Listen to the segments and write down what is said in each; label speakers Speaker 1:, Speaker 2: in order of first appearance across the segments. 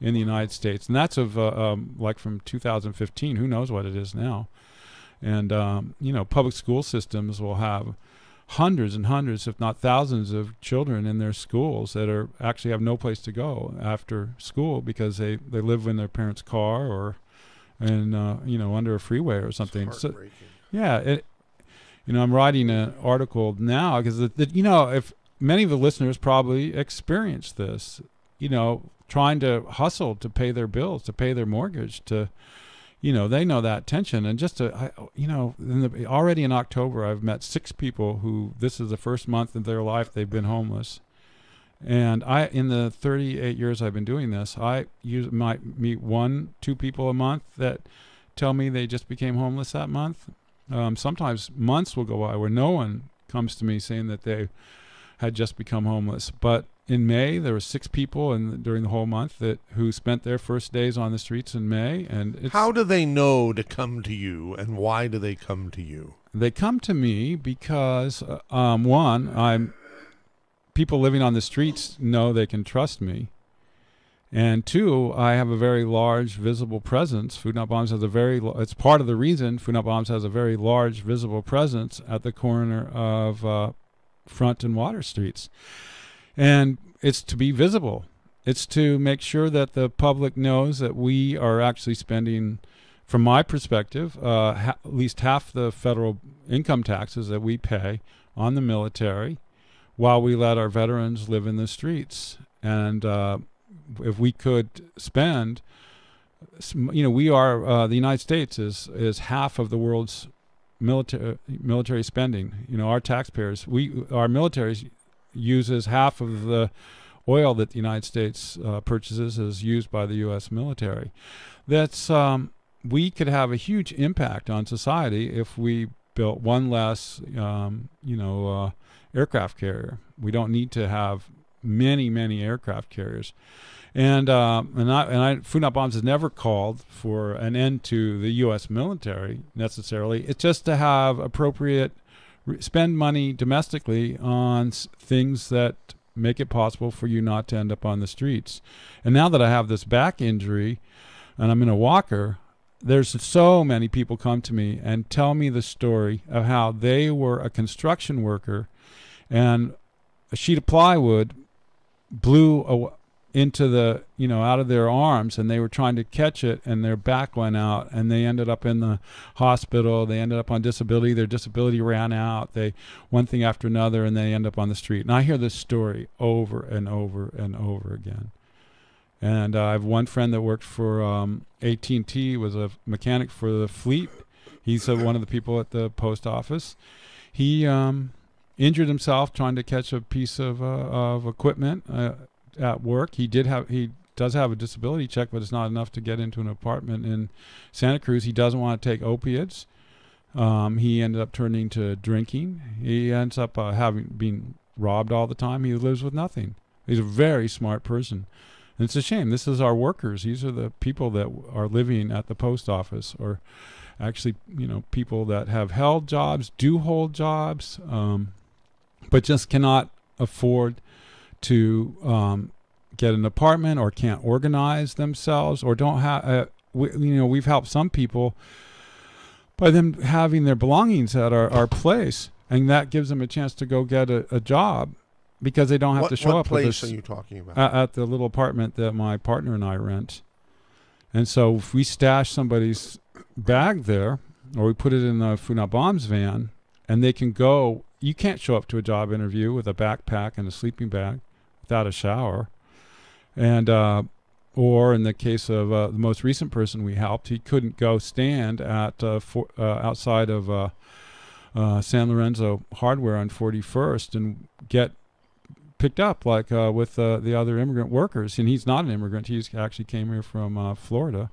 Speaker 1: in the United States, and that's of like from 2015. Who knows what it is now? And public school systems will have hundreds and hundreds, if not thousands, of children in their schools that are actually have no place to go after school because they live in their parents' car or under a freeway or something.
Speaker 2: It's
Speaker 1: So
Speaker 2: heartbreaking.
Speaker 1: yeah, I'm writing an article now because if many of the listeners probably experienced this, trying to hustle to pay their bills, to pay their mortgage, they know that tension. And already in October, I've met 6 people who this is the first month of their life they've been homeless. And in the 38 years I've been doing this, I might meet 1-2 people a month that tell me they just became homeless that month. Sometimes months will go by where no one comes to me saying that they had just become homeless. But in May, there were 6 people during the whole month who spent their first days on the streets in May. And
Speaker 2: how do they know to come to you, and why do they come to you?
Speaker 1: They come to me because, one, people living on the streets know they can trust me. And 2, I have a very large visible presence. Food Not Bombs it's part of the reason Food Not Bombs has a very large visible presence at the corner of Front and Water Streets. And it's to be visible. It's to make sure that the public knows that we are actually spending, from my perspective, at least half the federal income taxes that we pay on the military while we let our veterans live in the streets. And if we could spend, we are, the United States is half of the world's military spending. Our taxpayers, our military uses half of the oil that the United States purchases is used by the U.S. military. That's we could have a huge impact on society if we built one less, aircraft carrier. We don't need to have many aircraft carriers. And Food Not Bombs has never called for an end to the U.S. military necessarily. It's just to have appropriate spend money domestically on things that make it possible for you not to end up on the streets. And now that I have this back injury and I'm in a walker, there's so many people come to me and tell me the story of how they were a construction worker and a sheet of plywood blew into the, out of their arms, and they were trying to catch it, and their back went out, and they ended up in the hospital. They ended up on disability. Their disability ran out. One thing after another, and they end up on the street. And I hear this story over and over and over again. And I have one friend that worked for AT&T, was a mechanic for the fleet. He's one of the people at the post office. He injured himself trying to catch a piece of equipment at work. He does have a disability check, but it's not enough to get into an apartment in Santa Cruz. He doesn't want to take opiates. He ended up turning to drinking. He ends up being robbed all the time. He lives with nothing. He's a very smart person. And it's a shame. This is our workers. These are the people that are living at the post office, or actually, people that have held jobs, do hold jobs, but just cannot afford to get an apartment, or can't organize themselves, or don't have. We've helped some people by them having their belongings at our place, and that gives them a chance to go get a job because they don't have to show up.
Speaker 2: What place are you talking about?
Speaker 1: At the little apartment that my partner and I rent. And so if we stash somebody's bag there, or we put it in the Food Not Bombs van, and they can go. You can't show up to a job interview with a backpack and a sleeping bag without a shower. And or in the case of the most recent person we helped, he couldn't go stand at outside of San Lorenzo Hardware on 41st and get picked up like with the other immigrant workers. And he's not an immigrant. He actually came here from Florida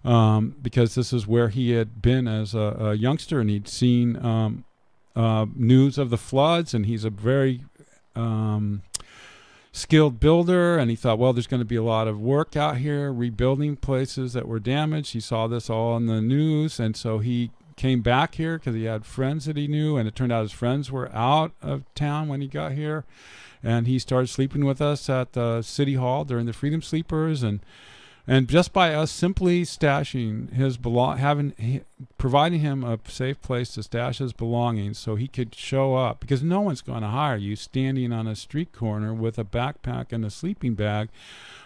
Speaker 1: because this is where he had been as a youngster, and he'd seen news of the floods, and he's a very skilled builder, and he thought, well, there's going to be a lot of work out here rebuilding places that were damaged. He saw this all in the news, and so he came back here because he had friends that he knew, and it turned out his friends were out of town when he got here, and he started sleeping with us at the city hall during the Freedom Sleepers, and And just by us simply stashing his providing him a safe place to stash his belongings so he could show up, because no one's going to hire you standing on a street corner with a backpack and a sleeping bag.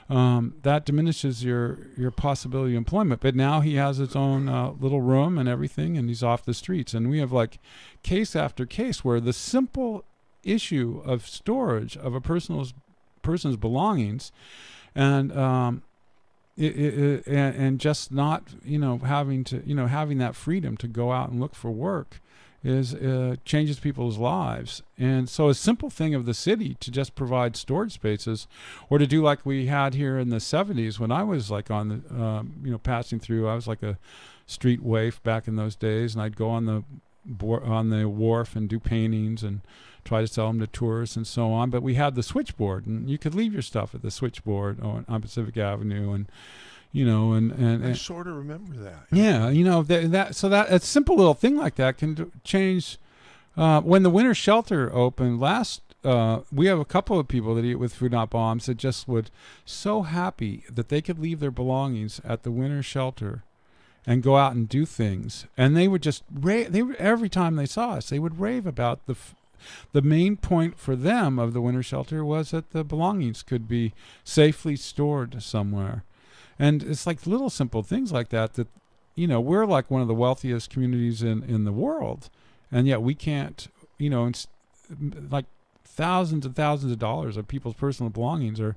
Speaker 1: That diminishes your possibility of employment. But now he has his own little room and everything, and he's off the streets. And we have like case after case where the simple issue of storage of a person's belongings, and and just not having to having that freedom to go out and look for work is changes people's lives. And so a simple thing of the city to just provide storage spaces, or to do like we had here in the 70s when I was like on the passing through. I was like a street waif back in those days, and I'd go on the wharf and do paintings and try to sell them to tourists and so on. But we had the switchboard, and you could leave your stuff at the switchboard on Pacific Avenue, and I
Speaker 2: sort of remember that.
Speaker 1: Yeah, that a simple little thing like that can change. When the winter shelter opened last, we have a couple of people that eat with Food Not Bombs that just would so happy that they could leave their belongings at the winter shelter and go out and do things. And they would just every time they saw us, they would rave about the main point for them of the winter shelter was that the belongings could be safely stored somewhere. And it's like little simple things like that we're like one of the wealthiest communities in the world, and yet we can't, like thousands and thousands of dollars of people's personal belongings, or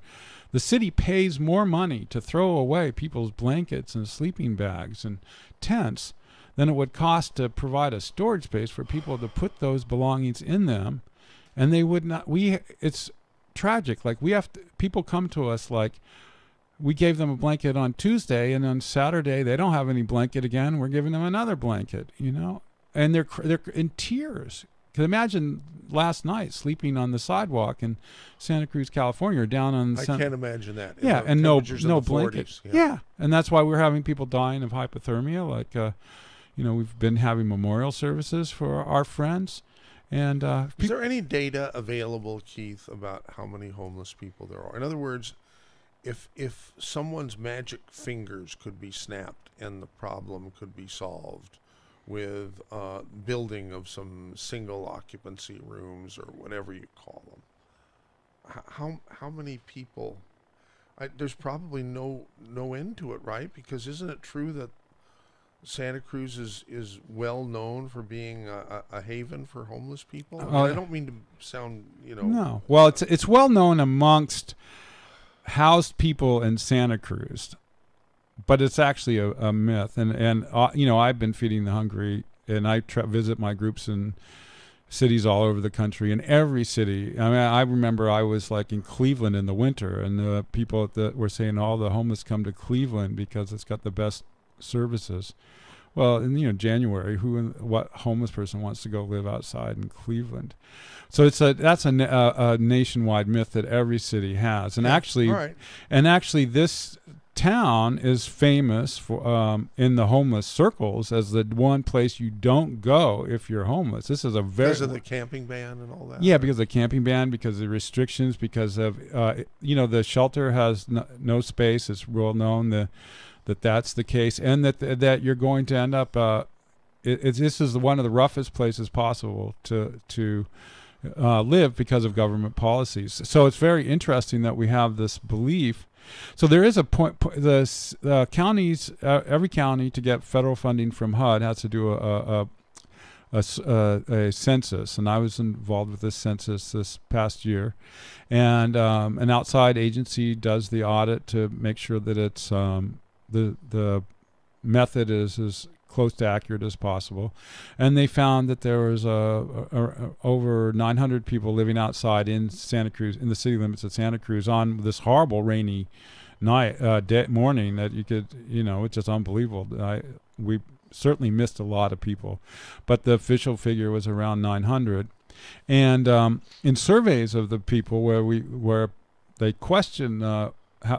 Speaker 1: the city pays more money to throw away people's blankets and sleeping bags and tents than it would cost to provide a storage space for people to put those belongings in them. And they would not, it's tragic. Like people come to us like, we gave them a blanket on Tuesday, and on Saturday they don't have any blanket again. We're giving them another blanket, and they're in tears. Because imagine last night sleeping on the sidewalk in Santa Cruz, California, or down on.
Speaker 2: I can't imagine that.
Speaker 1: Yeah, and no blanket.
Speaker 2: 40s,
Speaker 1: yeah, and that's why we're having people dying of hypothermia. Like, we've been having memorial services for our friends. And
Speaker 2: is there any data available, Keith, about how many homeless people there are? In other words, if someone's magic fingers could be snapped and the problem could be solved with building of some single occupancy rooms or whatever you call them, how many people? There's probably no end to it, right? Because isn't it true that Santa Cruz is well known for being a haven for homeless people? I don't mean to sound
Speaker 1: No, well, it's well known amongst housed people in Santa Cruz, but it's actually a myth. And I've been feeding the hungry, and I visit my groups in cities all over the country. In every city, I mean, I remember I was like in Cleveland in the winter, and the people were saying all the homeless come to Cleveland because it's got the best services. Well, in January, what homeless person wants to go live outside in Cleveland? So that's a nationwide myth that every city has, and actually, this town is famous for in the homeless circles as the one place you don't go if you're homeless. This is
Speaker 2: because of the camping ban and all that.
Speaker 1: Yeah, because of the camping ban, because of the restrictions, because of the shelter has no space. It's well known that's the case, and that you're going to end up. This is one of the roughest places possible to live because of government policies. So it's very interesting that we have this belief. So there is a point. The counties, every county, to get federal funding from HUD has to do a census, and I was involved with this census this past year, and an outside agency does the audit to make sure that it's the method is as close to accurate as possible. And they found that there was over 900 people living outside in Santa Cruz, in the city limits of Santa Cruz, on this horrible rainy morning that you could, it's just unbelievable. We certainly missed a lot of people, but the official figure was around 900. And in surveys of the people where they questioned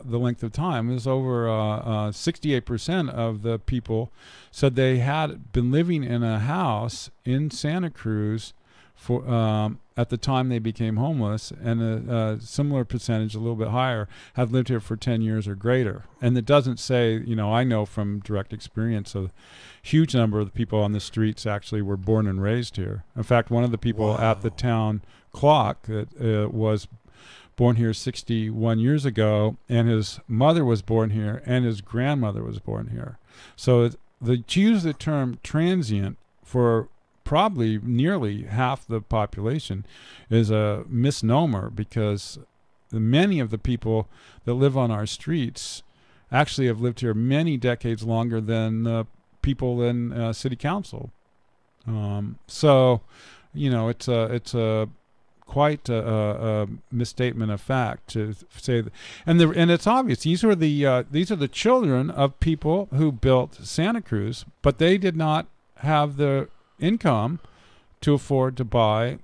Speaker 1: the length of time, is over 68% of the people said they had been living in a house in Santa Cruz for at the time they became homeless, and a similar percentage, a little bit higher, have lived here for 10 years or greater. And it doesn't say, I know from direct experience, a huge number of the people on the streets actually were born and raised here. In fact, one of the people at the town clock that was born here 61 years ago, and his mother was born here, and his grandmother was born here. So to use the term transient for probably nearly half the population is a misnomer, because many of the people that live on our streets actually have lived here many decades longer than the people in city council. So, it's a quite a misstatement of fact to say that. And it's obvious these are the children of people who built Santa Cruz, but they did not have the income to afford to buy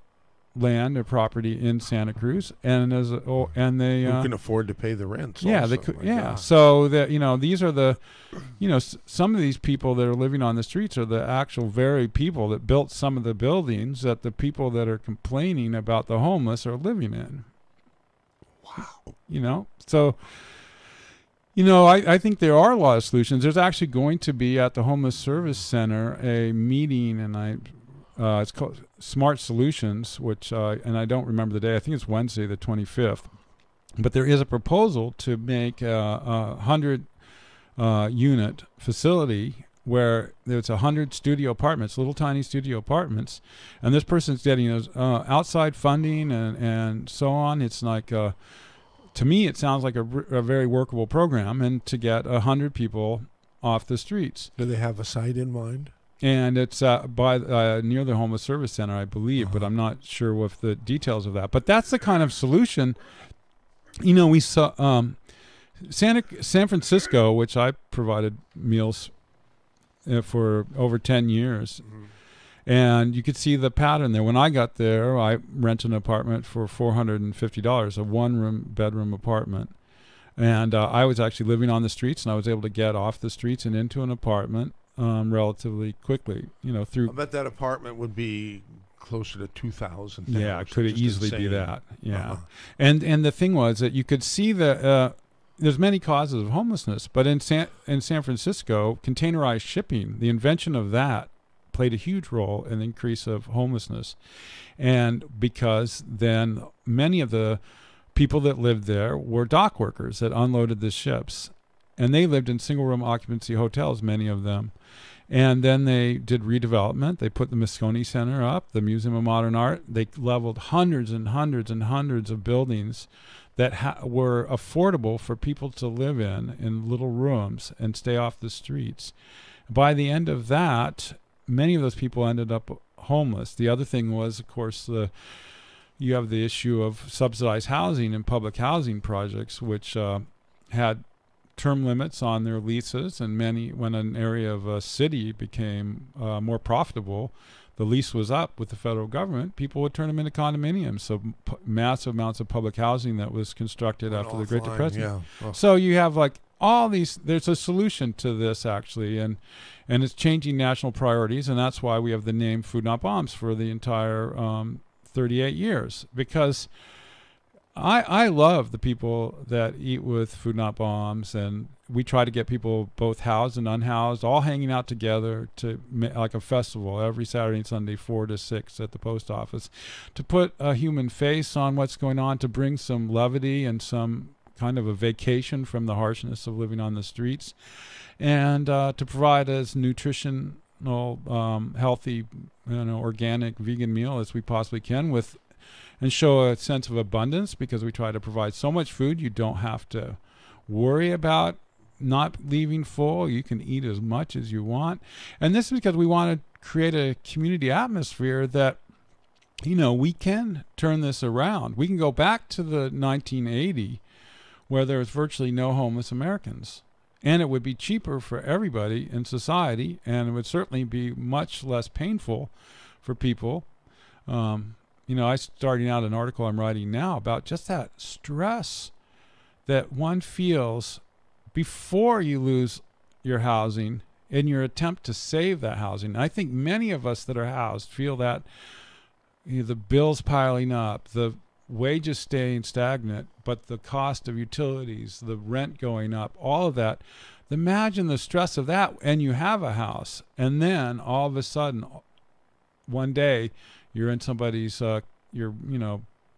Speaker 1: land or property in Santa Cruz, and they
Speaker 2: who can afford to pay the rent.
Speaker 1: Yeah,
Speaker 2: also.
Speaker 1: they could. Yeah,
Speaker 2: God.
Speaker 1: so that these are the, some of these people that are living on the streets are the actual very people that built some of the buildings that the people that are complaining about the homeless are living in.
Speaker 2: Wow.
Speaker 1: So. I think there are a lot of solutions. There's actually going to be at the Homeless Service Center a meeting, and it's called Smart Solutions, which and I don't remember the day. I think it's Wednesday, the 25th. But there is a proposal to make a 100-unit facility where there's 100 studio apartments, little tiny studio apartments, and this person's getting outside funding and so on. It's like to me, it sounds like a very workable program, and to get 100 people off the streets.
Speaker 2: Do they have a site in mind?
Speaker 1: And it's by near the Homeless Service Center, I believe, but I'm not sure with the details of that. But that's the kind of solution. We saw San Francisco, which I provided meals for over 10 years. Mm-hmm. And you could see the pattern there. When I got there, I rented an apartment for $450, a one-bedroom apartment. And I was actually living on the streets, and I was able to get off the streets and into an apartment relatively quickly. Through.
Speaker 2: I bet that apartment would be closer to $2,000.
Speaker 1: Yeah, it could easily be that. Yeah,
Speaker 2: Uh-huh.
Speaker 1: And the thing was that you could see that there's many causes of homelessness, but in San Francisco, containerized shipping, the invention of that, played a huge role in the increase of homelessness. And because then many of the people that lived there were dock workers that unloaded the ships, and they lived in single room occupancy hotels, many of them. And then they did redevelopment. They put the Moscone Center up, the Museum of Modern Art. They leveled hundreds and hundreds and hundreds of buildings that were affordable for people to live in little rooms and stay off the streets. By the end of that, many of those people ended up homeless. The other thing was, of course, you have the issue of subsidized housing and public housing projects, which had term limits on their leases, and when an area of a city became more profitable, the lease was up with the federal government, people would turn them into condominiums. So massive amounts of public housing that was constructed after the Great Depression.
Speaker 2: Yeah. Oh.
Speaker 1: So you have like all these, there's a solution to this actually, and it's changing national priorities, and that's why we have the name Food Not Bombs for the entire 38 years, because I love the people that eat with Food Not Bombs, and we try to get people both housed and unhoused, all hanging out together to like a festival every Saturday and Sunday, 4 to 6 at the post office, to put a human face on what's going on, to bring some levity and some kind of a vacation from the harshness of living on the streets, and to provide as nutritional, healthy, organic, vegan meal as we possibly can and show a sense of abundance, because we try to provide so much food you don't have to worry about not leaving full. You can eat as much as you want. And this is because we want to create a community atmosphere that, we can turn this around. We can go back to the 1980 where there was virtually no homeless Americans. And it would be cheaper for everybody in society, and it would certainly be much less painful for people. I starting out an article I'm writing now about just that stress that one feels before you lose your housing in your attempt to save that housing. I think many of us that are housed feel that the bills piling up, the wages staying stagnant, but the cost of utilities, the rent going up, all of that. Imagine the stress of that, and you have a house, and then all of a sudden, one day, you're in somebody's, your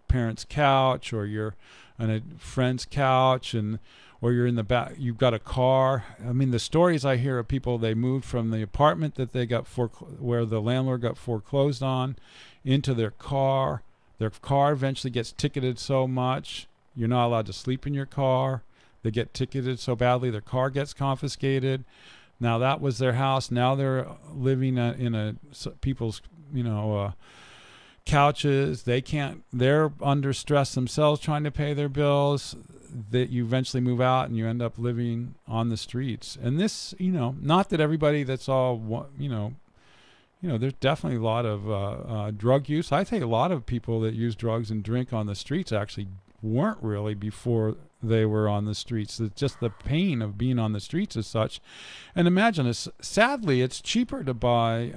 Speaker 1: parents' couch, or you're on a friend's couch, or you're in the back. You've got a car. I mean, the stories I hear of people, they moved from the apartment that they got where the landlord got foreclosed on, into their car. Their car eventually gets ticketed so much you're not allowed to sleep in your car. They get ticketed so badly their car gets confiscated. Now that was their house. Now they're living in people's couches. They're under stress themselves trying to pay their bills. That you eventually move out and you end up living on the streets. And this, not that everybody that's all, there's definitely a lot of drug use. I think a lot of people that use drugs and drink on the streets actually weren't really before they were on the streets. It's just the pain of being on the streets is such. And imagine, sadly, it's cheaper to buy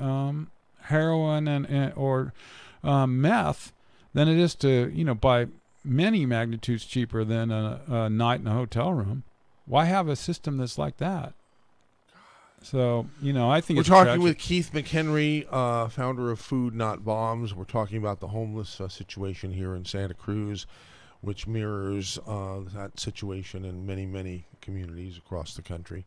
Speaker 1: heroin or meth than it is to, buy many magnitudes cheaper than a night in a hotel room. Why have a system that's like that? So, I think
Speaker 2: we're
Speaker 1: it's
Speaker 2: talking
Speaker 1: tragic.
Speaker 2: with Keith McHenry, founder of Food Not Bombs. We're talking about the homeless situation here in Santa Cruz, which mirrors that situation in many, many communities across the country.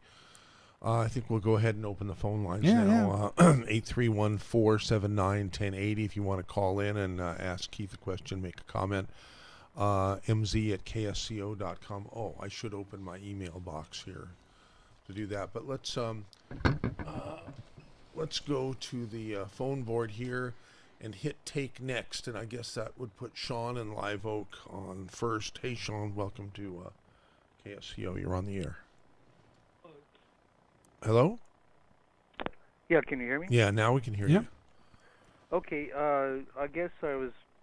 Speaker 2: I think we'll go ahead and open the phone lines now. 831-479-1080 if you want to call in and ask Keith a question, make a comment. mz@ksco.com. Oh, I should open my email box here to do that. But let's go to the phone board here and hit take next. And I guess that would put Sean in Live Oak on first. Hey, Sean, welcome to KSCO. You're on the air. Hello?
Speaker 3: Yeah, can you hear me?
Speaker 2: Yeah, now we can hear you.
Speaker 3: Okay, I guess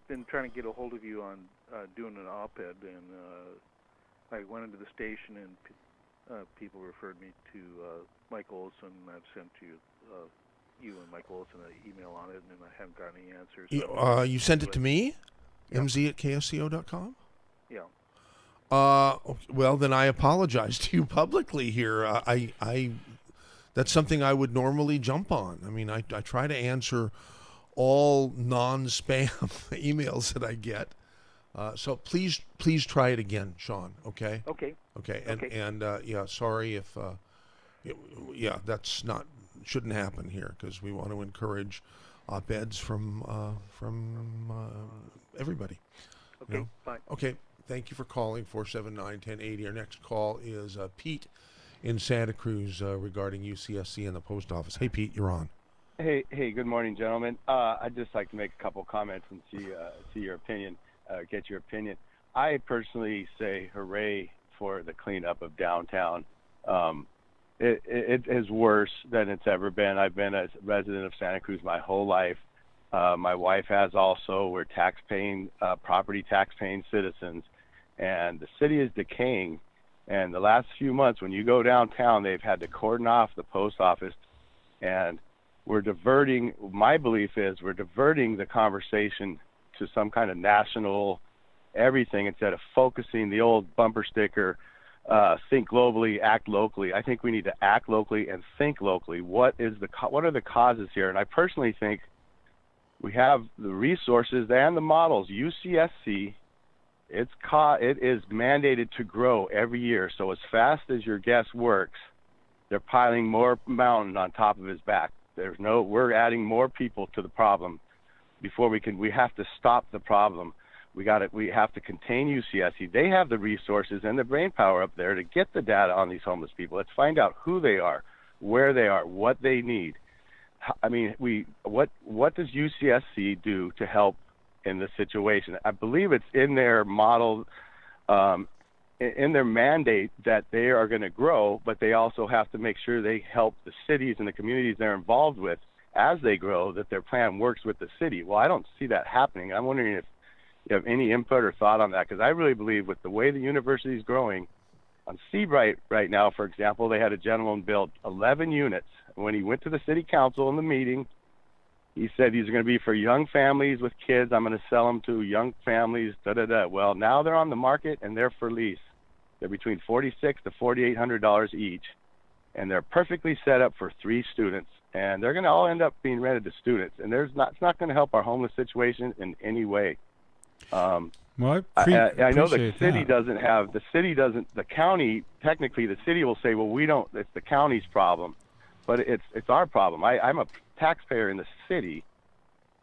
Speaker 3: been trying to get a hold of you on doing an op-ed, and I went into the station, and people referred me to Mike Olson. I've sent you and Mike Olson an email on it, and I haven't got any answers.
Speaker 2: You sent it to me? Yeah. mz@ksco.com?
Speaker 3: Yeah.
Speaker 2: Well, then I apologize to you publicly here. That's something I would normally jump on. I mean, I try to answer all non-spam emails that I get. So please try it again, Sean. Okay.
Speaker 3: Okay.
Speaker 2: And sorry if that's shouldn't happen here, because we want to encourage op-eds from everybody.
Speaker 3: Okay. Fine.
Speaker 2: Okay. Thank you for calling 479-1080. Our next call is Pete in Santa Cruz regarding UCSC and the post office. Hey, Pete, you're on.
Speaker 4: Hey, good morning, gentlemen. I'd just like to make a couple comments and see your opinion, get your opinion. I personally say hooray for the cleanup of downtown. It is worse than it's ever been. I've been a resident of Santa Cruz my whole life. My wife has also. We're property tax-paying citizens, and the city is decaying. And the last few months, when you go downtown, they've had to cordon off the post office, and my belief is we're diverting the conversation to some kind of national everything instead of focusing the old bumper sticker, think globally, act locally. I think we need to act locally and think locally. What are the causes here? And I personally think we have the resources and the models. UCSC, it is mandated to grow every year. So as fast as your guest works, they're piling more mountain on top of his back. We're adding more people to the problem before we have to stop the problem. We have to contain UCSC. They have the resources and the brain power up there to get the data on these homeless people. Let's find out who they are, where they are, what they need. I mean, what does UCSC do to help in this situation? I believe it's in their model, in their mandate that they are going to grow, but they also have to make sure they help the cities and the communities they're involved with as they grow, that their plan works with the city. Well, I don't see that happening. I'm wondering if you have any input or thought on that, because I really believe with the way the university is growing, on Seabright right now, for example, they had a gentleman build 11 units. When he went to the city council in the meeting, He said these are going to be for young families with kids. I'm going to sell them to young families. Well, now they're on the market and they're for lease. They're between $4,600 to $4,800 each, and they're perfectly set up for 3 students. And they're going to all end up being rented to students. And it's not going to help our homeless situation in any way.
Speaker 1: Well, I
Speaker 4: know the city
Speaker 1: that.
Speaker 4: the county, technically the city will say, well, it's the county's problem, but it's our problem. I'm a taxpayer in the city,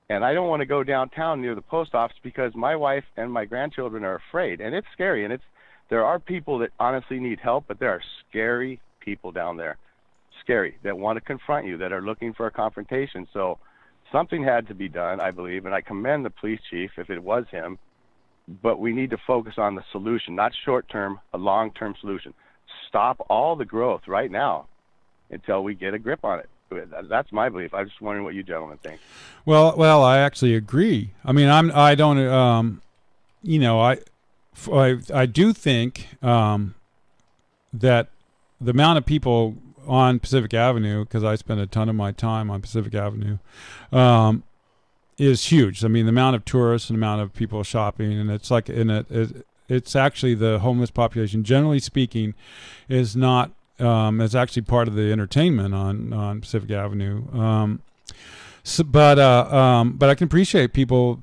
Speaker 4: and I don't want to go downtown near the post office because my wife and my grandchildren are afraid, and it's scary. And there are people that honestly need help, but there are scary people down there, that want to confront you, that are looking for a confrontation. So something had to be done, I believe, and I commend the police chief if it was him. But we need to focus on the solution, not short-term, a long-term solution. Stop all the growth right now until we get a grip on it. That's my belief. I'm just wondering what you gentlemen think.
Speaker 1: Well, I actually agree. I mean, I don't, I do think that the amount of people on Pacific Avenue, because I spend a ton of my time on Pacific Avenue, is huge. I mean, the amount of tourists and the amount of people shopping, and it's like it's actually the homeless population, generally speaking, is not. It's actually part of the entertainment on Pacific Avenue. But I can appreciate people.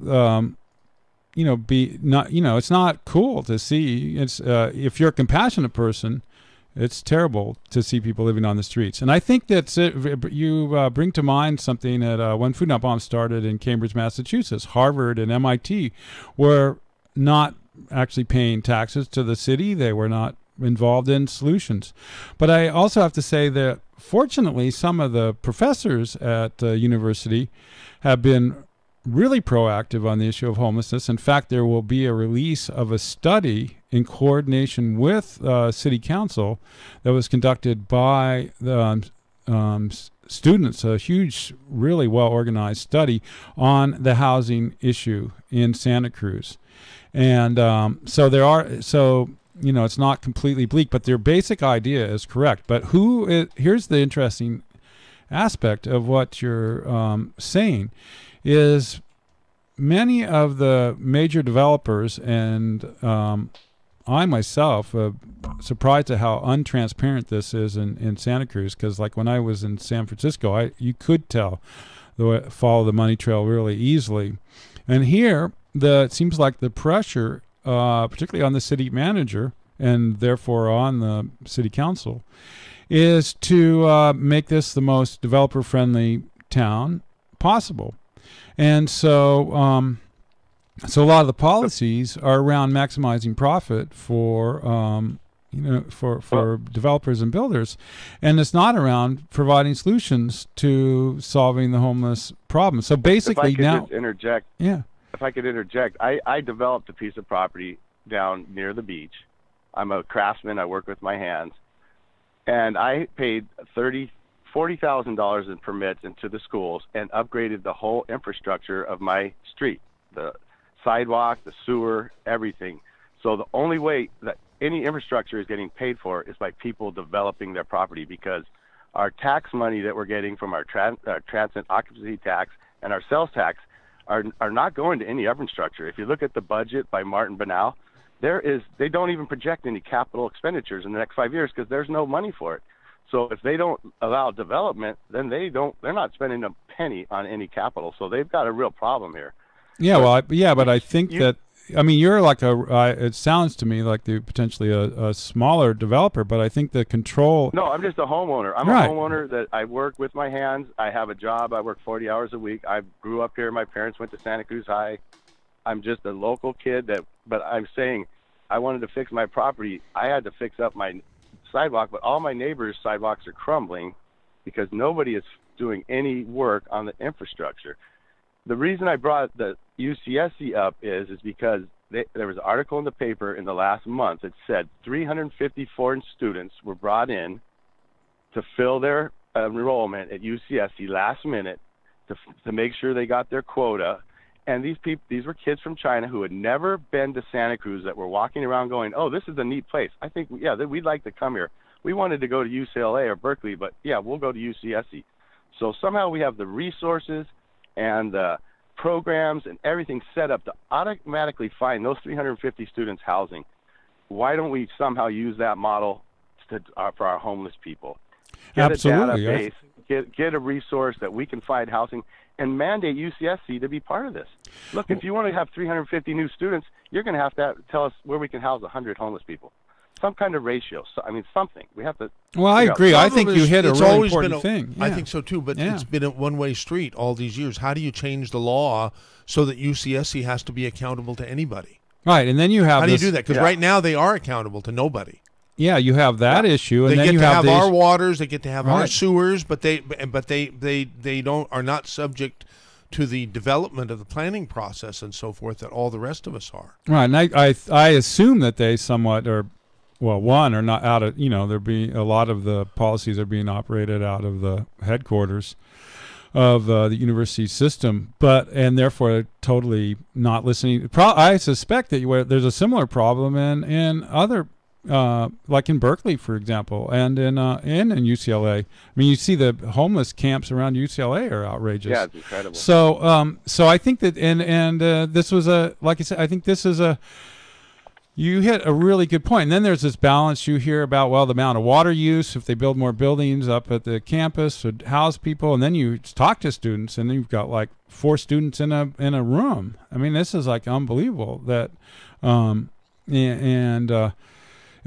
Speaker 1: It's not cool to see. It's if you're a compassionate person, it's terrible to see people living on the streets. And I think that's it. You bring to mind something that when Food Not Bombs started in Cambridge, Massachusetts, Harvard and MIT were not actually paying taxes to the city. They were not involved in solutions. But I also have to say that fortunately, some of the professors at the university have been really proactive on the issue of homelessness. In fact, there will be a release of a study in coordination with City Council that was conducted by the students, a huge, really well-organized study on the housing issue in Santa Cruz. And it's not completely bleak, but their basic idea is correct. But here's the interesting aspect of what you're saying is many of the major developers, and I myself surprised at how untransparent this is in Santa Cruz, because like when I was in San Francisco, you could tell follow the money trail really easily. And here, it seems like the pressure, particularly on the city manager and therefore on the city council, is to make this the most developer-friendly town possible. And so a lot of the policies are around maximizing profit for developers and builders, and it's not around providing solutions to solving the homeless problem. So basically,
Speaker 4: if I could just interject.
Speaker 1: Yeah.
Speaker 4: If I could interject, I developed a piece of property down near the beach. I'm a craftsman. I work with my hands, and I paid $40,000 in permits into the schools and upgraded the whole infrastructure of my street, the sidewalk, the sewer, everything. So the only way that any infrastructure is getting paid for is by people developing their property, because our tax money that we're getting from our transit occupancy tax and our sales tax are not going to any infrastructure. If you look at the budget by Martin Banal, they don't even project any capital expenditures in the next 5 years because there's no money for it. So if they don't allow development, then they're not spending a penny on any capital. So they've got a real problem here.
Speaker 1: Yeah, but I think you're like it sounds to me like potentially a smaller developer, but I think the control.
Speaker 4: No, I'm just a homeowner. I'm
Speaker 1: right.
Speaker 4: A homeowner that I work with my hands. I have a job. I work 40 hours a week. I grew up here. My parents went to Santa Cruz High. I'm just a local kid but I'm saying I wanted to fix my property. I had to fix up my sidewalk, but all my neighbors' sidewalks are crumbling because nobody is doing any work on the infrastructure. The reason I brought the UCSC up is because there was an article in the paper in the last month that said 350 foreign students were brought in to fill their enrollment at UCSC last minute to make sure they got their quota. And these were kids from China who had never been to Santa Cruz that were walking around going, oh, this is a neat place. I think, we'd like to come here. We wanted to go to UCLA or Berkeley, but we'll go to UCSC. So somehow we have the resources and the programs and everything set up to automatically find those 350 students housing. Why don't we somehow use that model for our homeless people? Get
Speaker 1: Absolutely.
Speaker 4: a database, get a resource that we can find housing, and mandate UCSC to be part of this. Look, if you want to have 350 new students, you're going to have tell us where we can house 100 homeless people. Some kind of ratio. So, I mean, something. We have to.
Speaker 1: Well, I agree. I think you hit a really important thing.
Speaker 2: I think so too, but it's been a one-way street all these years. How do you change the law so that UCSC has to be accountable to anybody?
Speaker 1: Right, and then you have.
Speaker 2: How do you do that? Because right now they are accountable to nobody.
Speaker 1: Yeah, you have that issue, and
Speaker 2: they
Speaker 1: then
Speaker 2: get
Speaker 1: you
Speaker 2: to
Speaker 1: have
Speaker 2: our waters, they get to have our
Speaker 1: Right.
Speaker 2: sewers, but they are not subject to the development of the planning process and so forth that all the rest of us are.
Speaker 1: Right, and I assume that they somewhat are, well, one, are not out of, there be a lot of the policies are being operated out of the headquarters of the university system, and therefore totally not listening. I suspect that there's a similar problem in other, like in Berkeley, for example, and in UCLA. I mean, you see the homeless camps around UCLA are outrageous.
Speaker 4: Yeah, it's incredible.
Speaker 1: So I think that, and this was like I said, I think this is you hit a really good point. And then there's this balance you hear about, well, the amount of water use, if they build more buildings up at the campus to house people, and then you talk to students, and then you've got like 4 students in a room. I mean, this is like unbelievable that,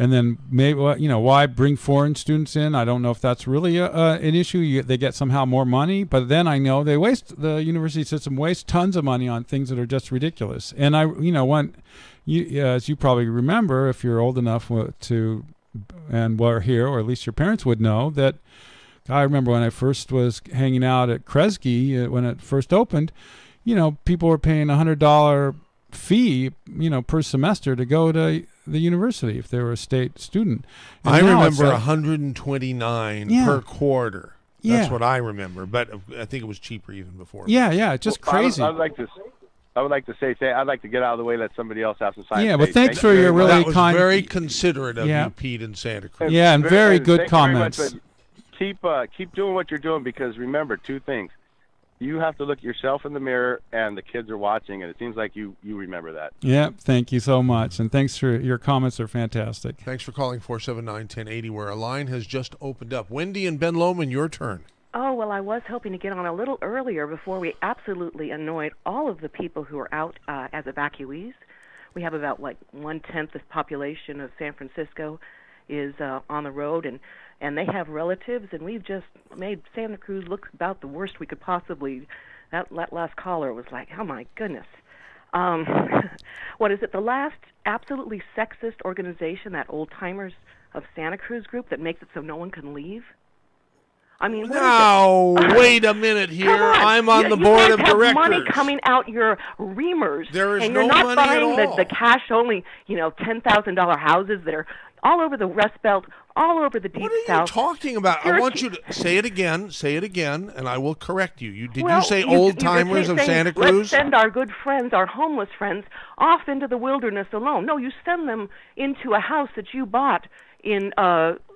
Speaker 1: and then maybe, why bring foreign students in? I don't know if that's really an issue. They get somehow more money, but then I know the university system wastes tons of money on things that are just ridiculous. And as you probably remember, if you're old enough and were here, or at least your parents would know, that I remember when I first was hanging out at Kresge when it first opened, people were paying $100 fee, per semester to go to the university if they were a state student. And
Speaker 2: I remember $129 per quarter. That's what I remember, but I think it was cheaper even before.
Speaker 1: Yeah, it's just crazy.
Speaker 4: I would like to say I'd like to get out of the way, let somebody else have some time.
Speaker 1: Yeah, but thanks for your really
Speaker 2: that was
Speaker 1: kind.
Speaker 2: very considerate of you, Pete, in Santa Cruz.
Speaker 1: Yeah, and very good comments.
Speaker 4: Very much, keep doing what you're doing, because remember 2 things. You have to look yourself in the mirror, and the kids are watching, and it seems like you remember that.
Speaker 1: Yeah, thank you so much, and thanks for your comments. Are fantastic.
Speaker 2: Thanks for calling 479-1080, where a line has just opened up. Wendy and Ben Lomond, your turn.
Speaker 5: Oh, well, I was hoping to get on a little earlier before we absolutely annoyed all of the people who are out as evacuees. We have about 1/10 the population of San Francisco is on the road, and they have relatives, and we've just made Santa Cruz look about the worst we could possibly. That last caller was like, oh my goodness. What is it? The last absolutely sexist organization, that Old Timers of Santa Cruz group that makes it so no one can leave? I mean,
Speaker 2: now wait a minute here. I'm on the board of directors.
Speaker 5: Money coming out your reamers,
Speaker 2: there is
Speaker 5: and you're
Speaker 2: no
Speaker 5: not
Speaker 2: money
Speaker 5: buying
Speaker 2: at all.
Speaker 5: the cash only, $10,000 houses that are all over the Rust Belt, all over the Deep South.
Speaker 2: What are you talking about? I want you to say it again, and I will correct you. Did you say Old Timers of Santa Cruz?
Speaker 5: Let's send our good friends, our homeless friends, off into the wilderness alone. No, you send them into a house that you bought in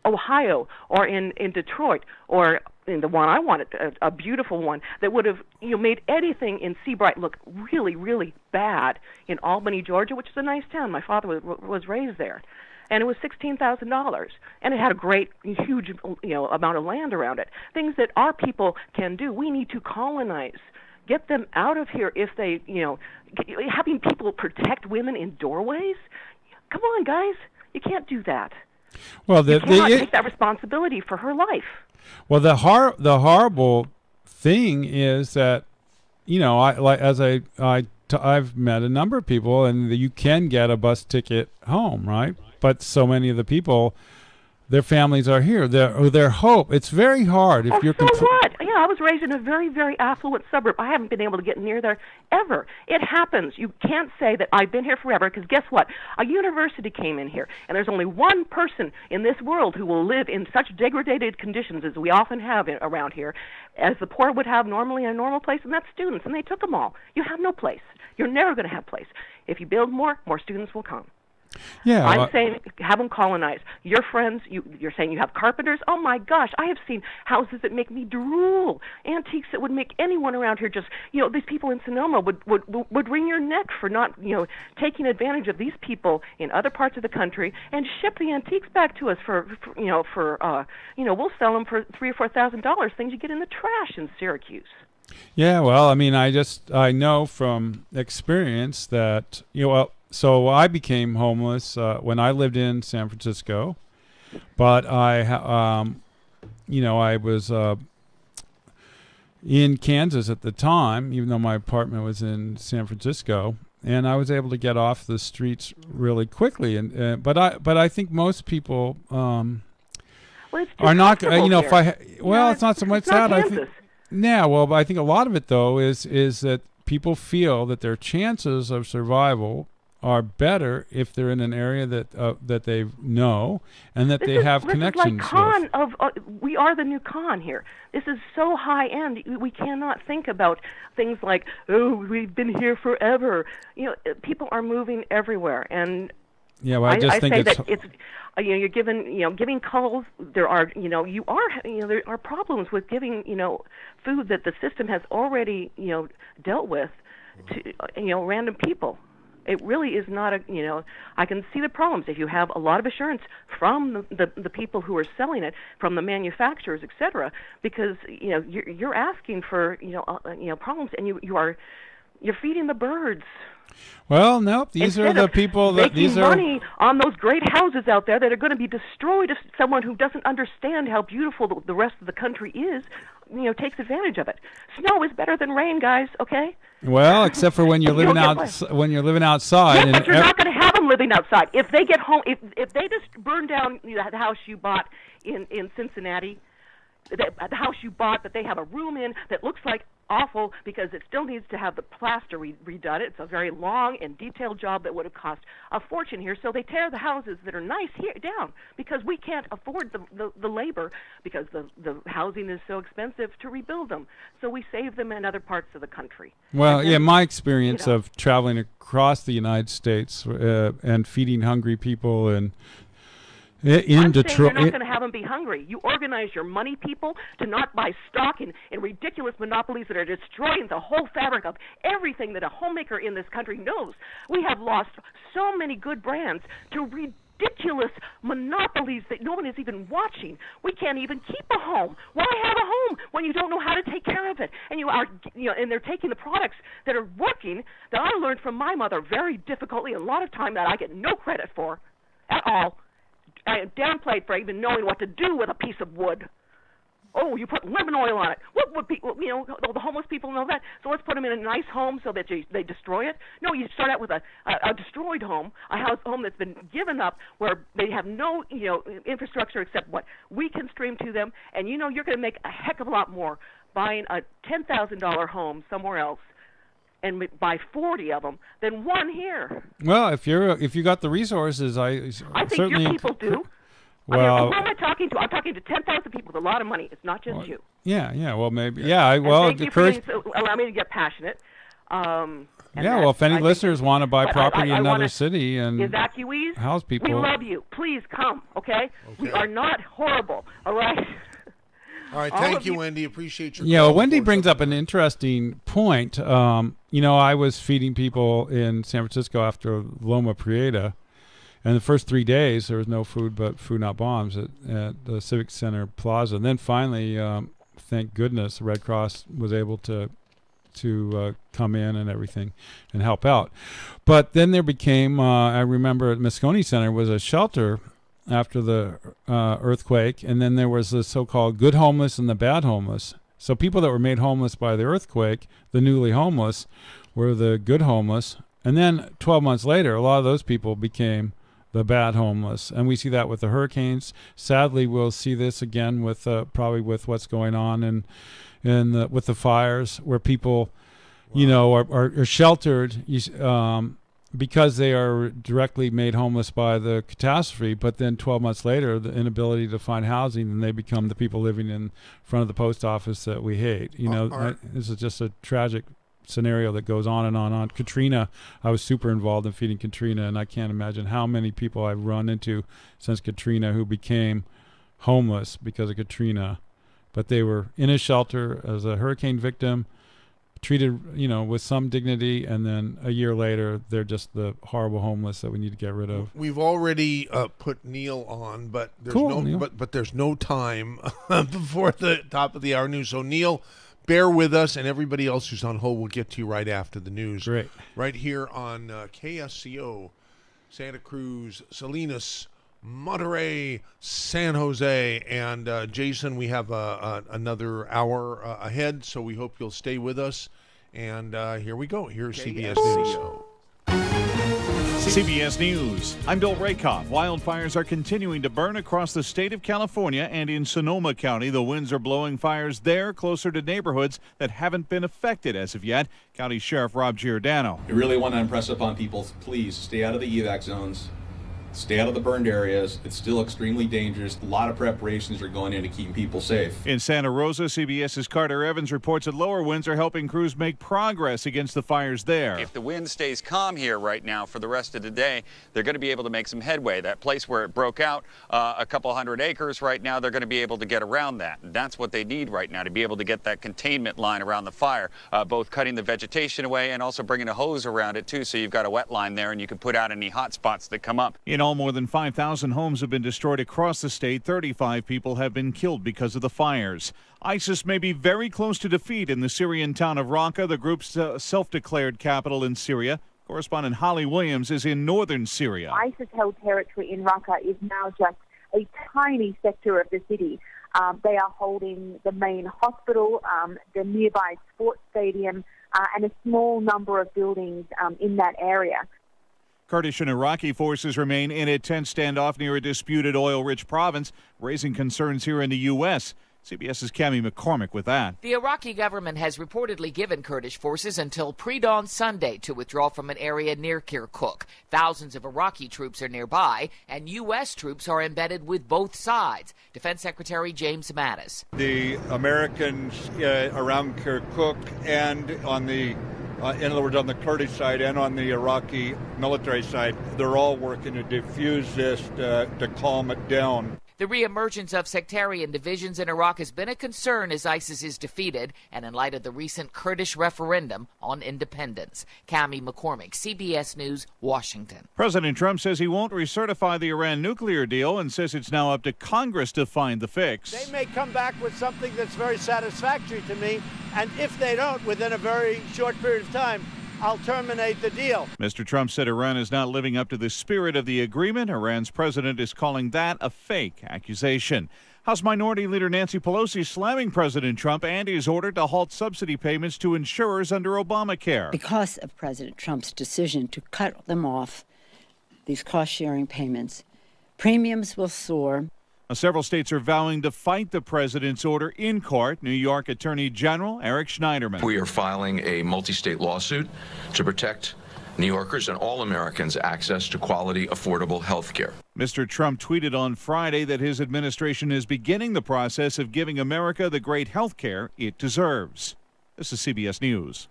Speaker 5: Ohio or in Detroit, or in the one I wanted, a beautiful one that would have made anything in Seabright look really, really bad in Albany, Georgia, which is a nice town. My father was raised there. And it was $16,000, and it had a great, huge, amount of land around it. Things that our people can do. We need to colonize, get them out of here. If they, having people protect women in doorways. Come on, guys, you can't do that.
Speaker 1: Well,
Speaker 5: you cannot take that responsibility for her life.
Speaker 1: Well, the horrible thing is that, I've met a number of people, and you can get a bus ticket home, right? But so many of the people, their families are here. Their hope. It's very hard if you're.
Speaker 5: So what? Yeah, I was raised in a very, very affluent suburb. I haven't been able to get near there ever. It happens. You can't say that I've been here forever, because guess what? A university came in here, and there's only one person in this world who will live in such degraded conditions as we often have around here, as the poor would have normally in a normal place, and that's students, and they took them all. You have no place. You're never going to have place. If you build more students will come.
Speaker 1: Yeah,
Speaker 5: I'm saying have them colonize. Your friends, you're saying you have carpenters. Oh my gosh, I have seen houses that make me drool. Antiques that would make anyone around here just, these people in Sonoma would wring your neck for not, taking advantage of these people in other parts of the country and ship the antiques back to us we'll sell them for $3,000 or $4,000. Things you get in the trash in Syracuse.
Speaker 1: Yeah, well, I mean, I know from experience that, so I became homeless when I lived in San Francisco, but I was in Kansas at the time, even though my apartment was in San Francisco, and I was able to get off the streets really quickly. But I think most people are not. It's not so much that I think. Yeah, well, but I think a lot of it though is that people feel that their chances of survival are better if they're in an area that they know and that they have connections with.
Speaker 5: We are the new con here. This is so high end. We cannot think about things like, we've been here forever. People are moving everywhere, and
Speaker 1: yeah, well, I think
Speaker 5: say that it's you're giving calls. There are there are problems with giving food that the system has already dealt with to random people. It really is not I can see the problems if you have a lot of assurance from the people who are selling it, from the manufacturers, etc. Because you're asking for problems, and you're feeding the birds.
Speaker 1: Well, nope. These are the people that
Speaker 5: making money on those great houses out there that are going to be destroyed if someone who doesn't understand how beautiful the rest of the country is, takes advantage of it. Snow is better than rain, guys. Okay.
Speaker 1: Well, except for when you're living outside.
Speaker 5: Yeah, but you're not going to have them living outside. If they get home, if they just burn down the house you bought in Cincinnati, the house you bought that they have a room in that looks like awful because it still needs to have the plaster redone. It's a very long and detailed job that would have cost a fortune here. So they tear the houses that are nice here down because we can't afford the labor because the housing is so expensive to rebuild them. So we save them in other parts of the country.
Speaker 1: Well, my experience of traveling across the United States and feeding hungry people and in Detroit,
Speaker 5: you're not going to have them be hungry. You organize your money people to not buy stock in ridiculous monopolies that are destroying the whole fabric of everything that a homemaker in this country knows. We have lost so many good brands to ridiculous monopolies that no one is even watching. We can't even keep a home. Why have a home when you don't know how to take care of it? And and they're taking the products that are working that I learned from my mother very difficultly, a lot of time that I get no credit for at all. I am downplayed for even knowing what to do with a piece of wood. Oh, you put lemon oil on it. What would people, the homeless people know that. So let's put them in a nice home so that they destroy it. No, you start out with a destroyed home, a home that's been given up, where they have no infrastructure except what we can stream to them. And you're going to make a heck of a lot more buying a $10,000 home somewhere else and buy 40 of them than one here.
Speaker 1: Well, if you got the resources, I
Speaker 5: think
Speaker 1: certainly
Speaker 5: your people do.
Speaker 1: Well,
Speaker 5: who am I talking to? I'm talking to 10,000 people with a lot of money. It's not just you.
Speaker 1: Yeah. Well, maybe. Yeah. Well,
Speaker 5: thank you for allow me to get passionate.
Speaker 1: If any listeners want to buy property in another city and
Speaker 5: evacuees,
Speaker 1: house people,
Speaker 5: we love you. Please come. Okay? We are not horrible. All right.
Speaker 2: All right, thank you, Wendy. Appreciate your.
Speaker 1: Yeah, well, Wendy brings up an interesting point. I was feeding people in San Francisco after Loma Prieta, and the first 3 days there was no food but food not bombs at the Civic Center Plaza. And then finally, thank goodness, the Red Cross was able to come in and everything and help out. But then there became, I remember at Moscone Center was a shelter after the earthquake, and then there was the so-called good homeless and the bad homeless. So people that were made homeless by the earthquake, the newly homeless, were the good homeless. And then 12 months later, a lot of those people became the bad homeless. And we see that with the hurricanes. Sadly, we'll see this again with probably with what's going on with the fires, where people, are sheltered because they are directly made homeless by the catastrophe, but then 12 months later, the inability to find housing, and they become the people living in front of the post office that we hate. This is just a tragic scenario that goes on and on and on. Katrina, I was super involved in feeding Katrina, and I can't imagine how many people I've run into since Katrina who became homeless because of Katrina. But they were in a shelter as a hurricane victim, treated, with some dignity, and then a year later, they're just the horrible homeless that we need to get rid of.
Speaker 2: We've already put Neil on, but there's
Speaker 1: Neil.
Speaker 2: but there's no time before the top of the hour news. So Neil, bear with us, and everybody else who's on hold, we'll get to you right after the news.
Speaker 1: Great.
Speaker 2: Right here on KSCO, Santa Cruz, Salinas, Monterey, San Jose, and Jason, we have another hour ahead, so we hope you'll stay with us. And here we go. Here's CBS News.
Speaker 6: CBS News. I'm Bill Rakoff. Wildfires are continuing to burn across the state of California and in Sonoma County. The winds are blowing fires there closer to neighborhoods that haven't been affected as of yet. County Sheriff Rob Giordano.
Speaker 7: We really want to impress upon people, please stay out of the evac zones. Stay out of the burned areas. It's still extremely dangerous. A lot of preparations are going into keeping people safe.
Speaker 6: In Santa Rosa, CBS's Carter Evans reports that lower winds are helping crews make progress against the fires there.
Speaker 8: If the wind stays calm here right now for the rest of the day, they're going to be able to make some headway. That place where it broke out, a couple hundred acres right now, they're going to be able to get around that. And that's what they need right now, to be able to get that containment line around the fire, both cutting the vegetation away and also bringing a hose around it too, so you've got a wet line there and you can put out any hot spots that come up.
Speaker 6: In all, more than 5,000 homes have been destroyed across the state. 35 people have been killed because of the fires. ISIS may be very close to defeat in the Syrian town of Raqqa, the group's self-declared capital in Syria. Correspondent Holly Williams is in northern Syria.
Speaker 9: ISIS-held territory in Raqqa is now just a tiny sector of the city. They are holding the main hospital, the nearby sports stadium, and a small number of buildings in that area.
Speaker 6: Kurdish and Iraqi forces remain in a tense standoff near a disputed oil-rich province, raising concerns here in the U.S. CBS's Cammie McCormick with that.
Speaker 10: The Iraqi government has reportedly given Kurdish forces until pre-dawn Sunday to withdraw from an area near Kirkuk. Thousands of Iraqi troops are nearby, and U.S. troops are embedded with both sides. Defense Secretary James Mattis.
Speaker 11: The Americans around Kirkuk and on the in other words, on the Kurdish side and on the Iraqi military side, they're all working to defuse this, to calm it down.
Speaker 10: The reemergence of sectarian divisions in Iraq has been a concern as ISIS is defeated and in light of the recent Kurdish referendum on independence. Cammie McCormick, CBS News, Washington.
Speaker 6: President Trump says he won't recertify the Iran nuclear deal and says it's now up to Congress to find the fix.
Speaker 12: They may come back with something that's very satisfactory to me, and if they don't, within a very short period of time, I'll terminate the deal.
Speaker 6: Mr. Trump said Iran is not living up to the spirit of the agreement. Iran's president is calling that a fake accusation. House Minority Leader Nancy Pelosi slamming President Trump and his order to halt subsidy payments to insurers under Obamacare.
Speaker 13: Because of President Trump's decision to cut them off, these cost-sharing payments, premiums will soar.
Speaker 6: Several states are vowing to fight the president's order in court. New York Attorney General Eric Schneiderman.
Speaker 14: We are filing a multi-state lawsuit to protect New Yorkers and all Americans' access to quality, affordable health care.
Speaker 6: Mr. Trump tweeted on Friday that his administration is beginning the process of giving America the great health care it deserves. This is CBS News.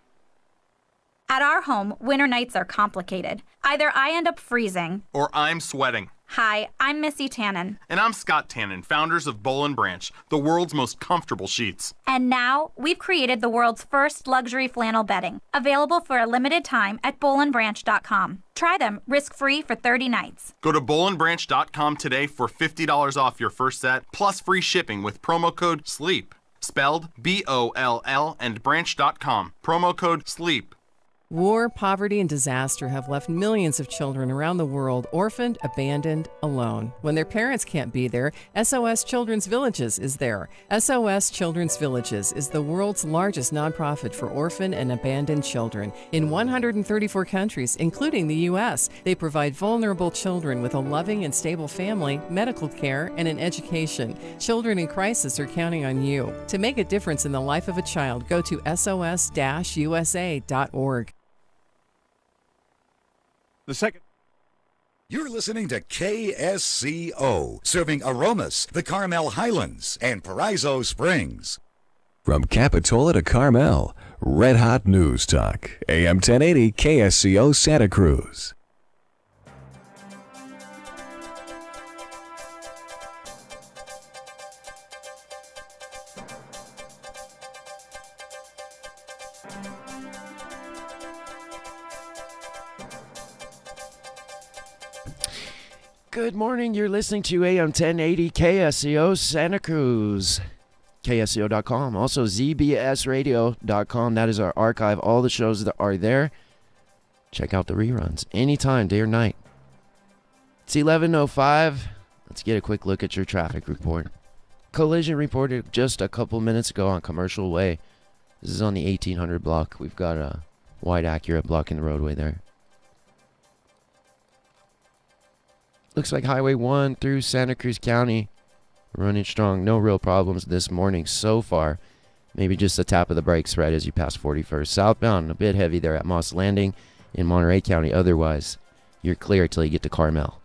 Speaker 15: At our home, winter nights are complicated. Either I end up freezing,
Speaker 16: or I'm sweating.
Speaker 15: Hi, I'm Missy Tannen.
Speaker 16: And I'm Scott Tannen, founders of Boll & Branch, the world's most comfortable sheets.
Speaker 15: And now, we've created the world's first luxury flannel bedding, available for a limited time at bollandbranch.com. Try them risk-free for 30 nights.
Speaker 16: Go to bollandbranch.com today for $50 off your first set, plus free shipping with promo code SLEEP. Spelled B-O-L-L and branch.com. Promo code SLEEP.
Speaker 17: War, poverty, and disaster have left millions of children around the world orphaned, abandoned, alone. When their parents can't be there, SOS Children's Villages is there. SOS Children's Villages is the world's largest nonprofit for orphan and abandoned children. In 134 countries, including the U.S., they provide vulnerable children with a loving and stable family, medical care, and an education. Children in crisis are counting on you. To make a difference in the life of a child, go to sos-usa.org.
Speaker 18: You're listening to KSCO, serving Aromas, the Carmel Highlands, and Paraiso Springs.
Speaker 19: From Capitola to Carmel, Red Hot News Talk, AM 1080 KSCO Santa Cruz.
Speaker 20: Good morning. You're listening to AM 1080 KSCO Santa Cruz. KSCO.com. Also ZBSradio.com. That is our archive. All the shows that are there. Check out the reruns anytime, day or night. It's 11:05. Let's get a quick look at your traffic report. Collision reported just a couple minutes ago on Commercial Way. This is on the 1800 block. We've got a wide Acura blocking the roadway there. Looks like Highway 1 through Santa Cruz County running strong. No real problems this morning so far. Maybe just a tap of the brakes right as you pass 41st. Southbound, a bit heavy there at Moss Landing in Monterey County. Otherwise, you're clear till you get to Carmel.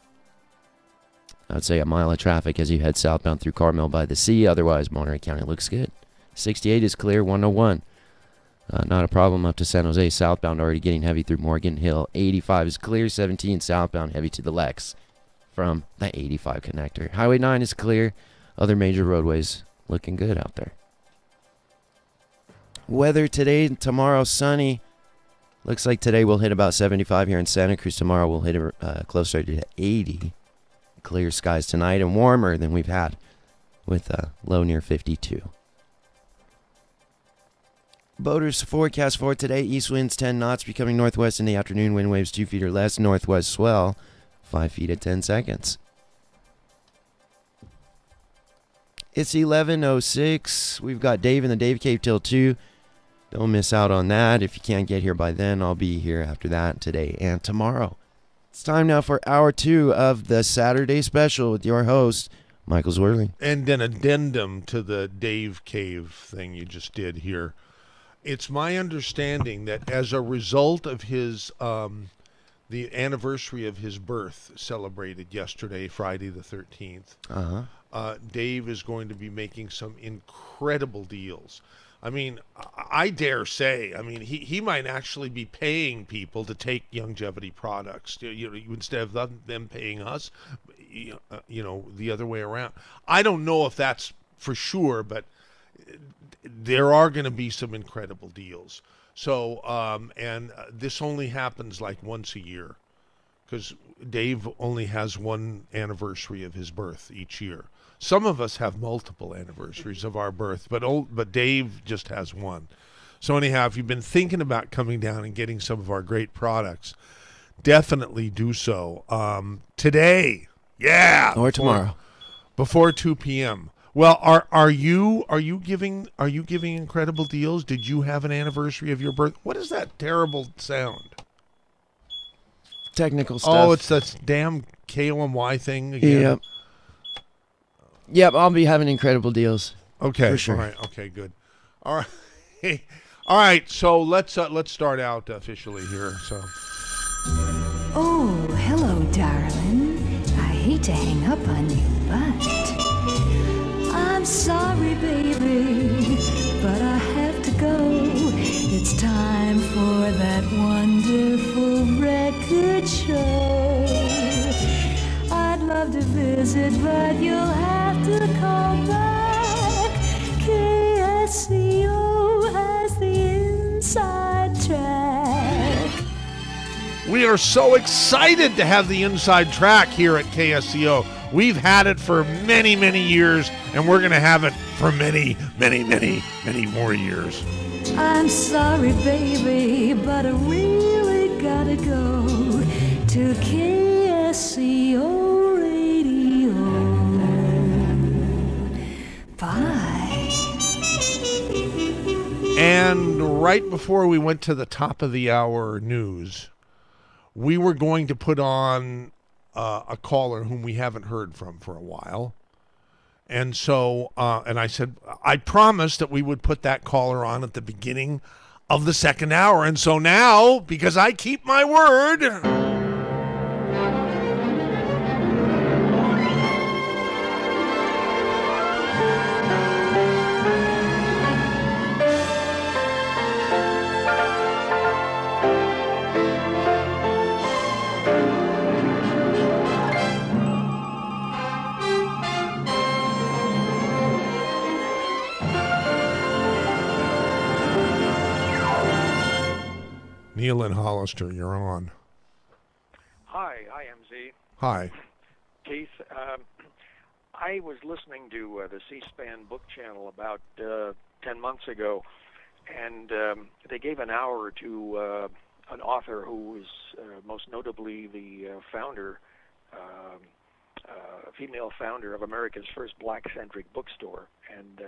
Speaker 20: I'd say a mile of traffic as you head southbound through Carmel by the sea. Otherwise, Monterey County looks good. 68 is clear, 101. Not a problem up to San Jose. Southbound already getting heavy through Morgan Hill. 85 is clear, 17 southbound heavy to the Lex from the 85 connector. Highway 9 is clear. Other major roadways looking good out there. Weather today and tomorrow, sunny. Looks like today we'll hit about 75 here in Santa Cruz. Tomorrow we'll hit closer to 80. Clear skies tonight and warmer than we've had with a low near 52. Boaters forecast for today. East winds 10 knots, becoming northwest in the afternoon. Wind waves 2 feet or less. Northwest swell 5 feet at 10 seconds. It's 11:06. We've got Dave in the Dave Cave till 2. Don't miss out on that. If you can't get here by then, I'll be here after that today and tomorrow. It's time now for hour 2 of the Saturday special with your host, Michael Zwirling.
Speaker 2: And an addendum to the Dave Cave thing you just did here. It's my understanding that as a result of his the anniversary of his birth celebrated yesterday, Friday the 13th, Dave is going to be making some incredible deals. I mean, I dare say, he might actually be paying people to take longevity products, instead of them paying us, the other way around. I don't know if that's for sure, but there are going to be some incredible deals. So, and this only happens like once a year, because Dave only has one anniversary of his birth each year. Some of us have multiple anniversaries of our birth, but Dave just has one. So anyhow, if you've been thinking about coming down and getting some of our great products, definitely do so today. Yeah,
Speaker 20: or tomorrow
Speaker 2: before 2 p.m. Well, are you giving incredible deals? Did you have an anniversary of your birth? What is that terrible sound?
Speaker 20: Technical stuff.
Speaker 2: Oh, it's that damn KOMY thing again.
Speaker 20: Yep, I'll be having incredible deals.
Speaker 2: Okay,
Speaker 20: for sure.
Speaker 2: All right. Okay, good. All right, all right. So let's start out officially here. So.
Speaker 21: Oh, hello, darling. I hate to hang up on you, but I'm sorry, baby, but I have to go. It's time for that wonderful record show. I'd love to visit, but you'll have to call back. KSCO has the inside track.
Speaker 2: We are so excited to have the inside track here at KSCO. We've had it for many, many years, and we're going to have it for many, many, many, many more years.
Speaker 21: I'm sorry, baby, but I really gotta go to KSCO Radio. Bye.
Speaker 2: And right before we went to the top of the hour news, we were going to put on a caller whom we haven't heard from for a while. And so, and I said, I promised that we would put that caller on at the beginning of the second hour. And so now, because I keep my word, Neil and Hollister, you're on.
Speaker 3: Hi, MZ.
Speaker 2: Hi.
Speaker 3: Keith, I was listening to the C-SPAN book channel about 10 months ago, and they gave an hour to an author who is most notably the female founder of America's first black-centric bookstore. And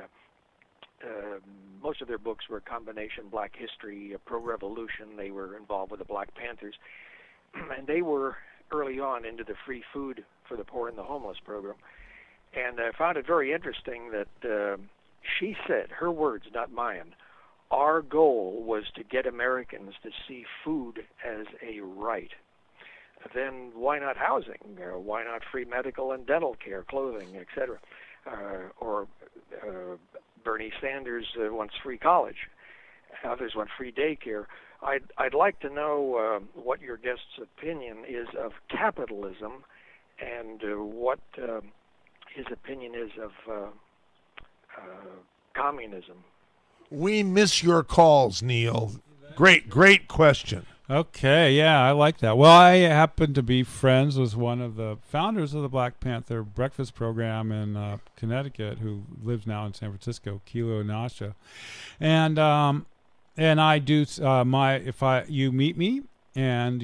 Speaker 3: most of their books were a combination Black history, pro-revolution. They were involved with the Black Panthers. And they were early on into the free food for the poor and the homeless program. And I found it very interesting that she said, her words, not mine, our goal was to get Americans to see food as a right. Then why not housing? Why not free medical and dental care, clothing, etc.? Or Bernie Sanders wants free college. Others want free daycare. I'd like to know what your guest's opinion is of capitalism and what his opinion is of communism.
Speaker 2: We miss your calls, Neil. Great question.
Speaker 1: Okay, yeah, I like that. Well, I happen to be friends with one of the founders of the Black Panther breakfast program in Connecticut, who lives now in San Francisco, Kilo Nasha, and I do you meet me and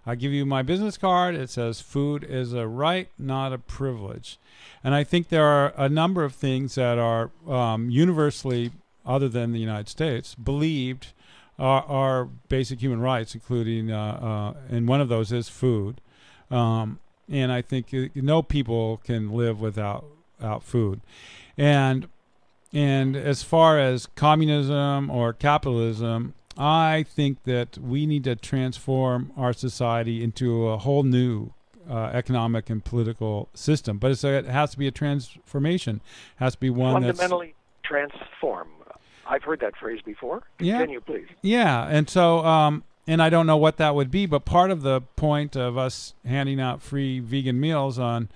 Speaker 1: I give you my business card. It says food is a right, not a privilege, and I think there are a number of things that are universally, other than the United States, believed are basic human rights, including, and one of those is food. And I think no people can live without food. And as far as communism or capitalism, I think that we need to transform our society into a whole new economic and political system. But it has to be a transformation. It has to be one
Speaker 3: fundamentally transform. I've heard that phrase before. Continue, please.
Speaker 1: Yeah, and so, and I don't know what that would be, but part of the point of us handing out free vegan meals on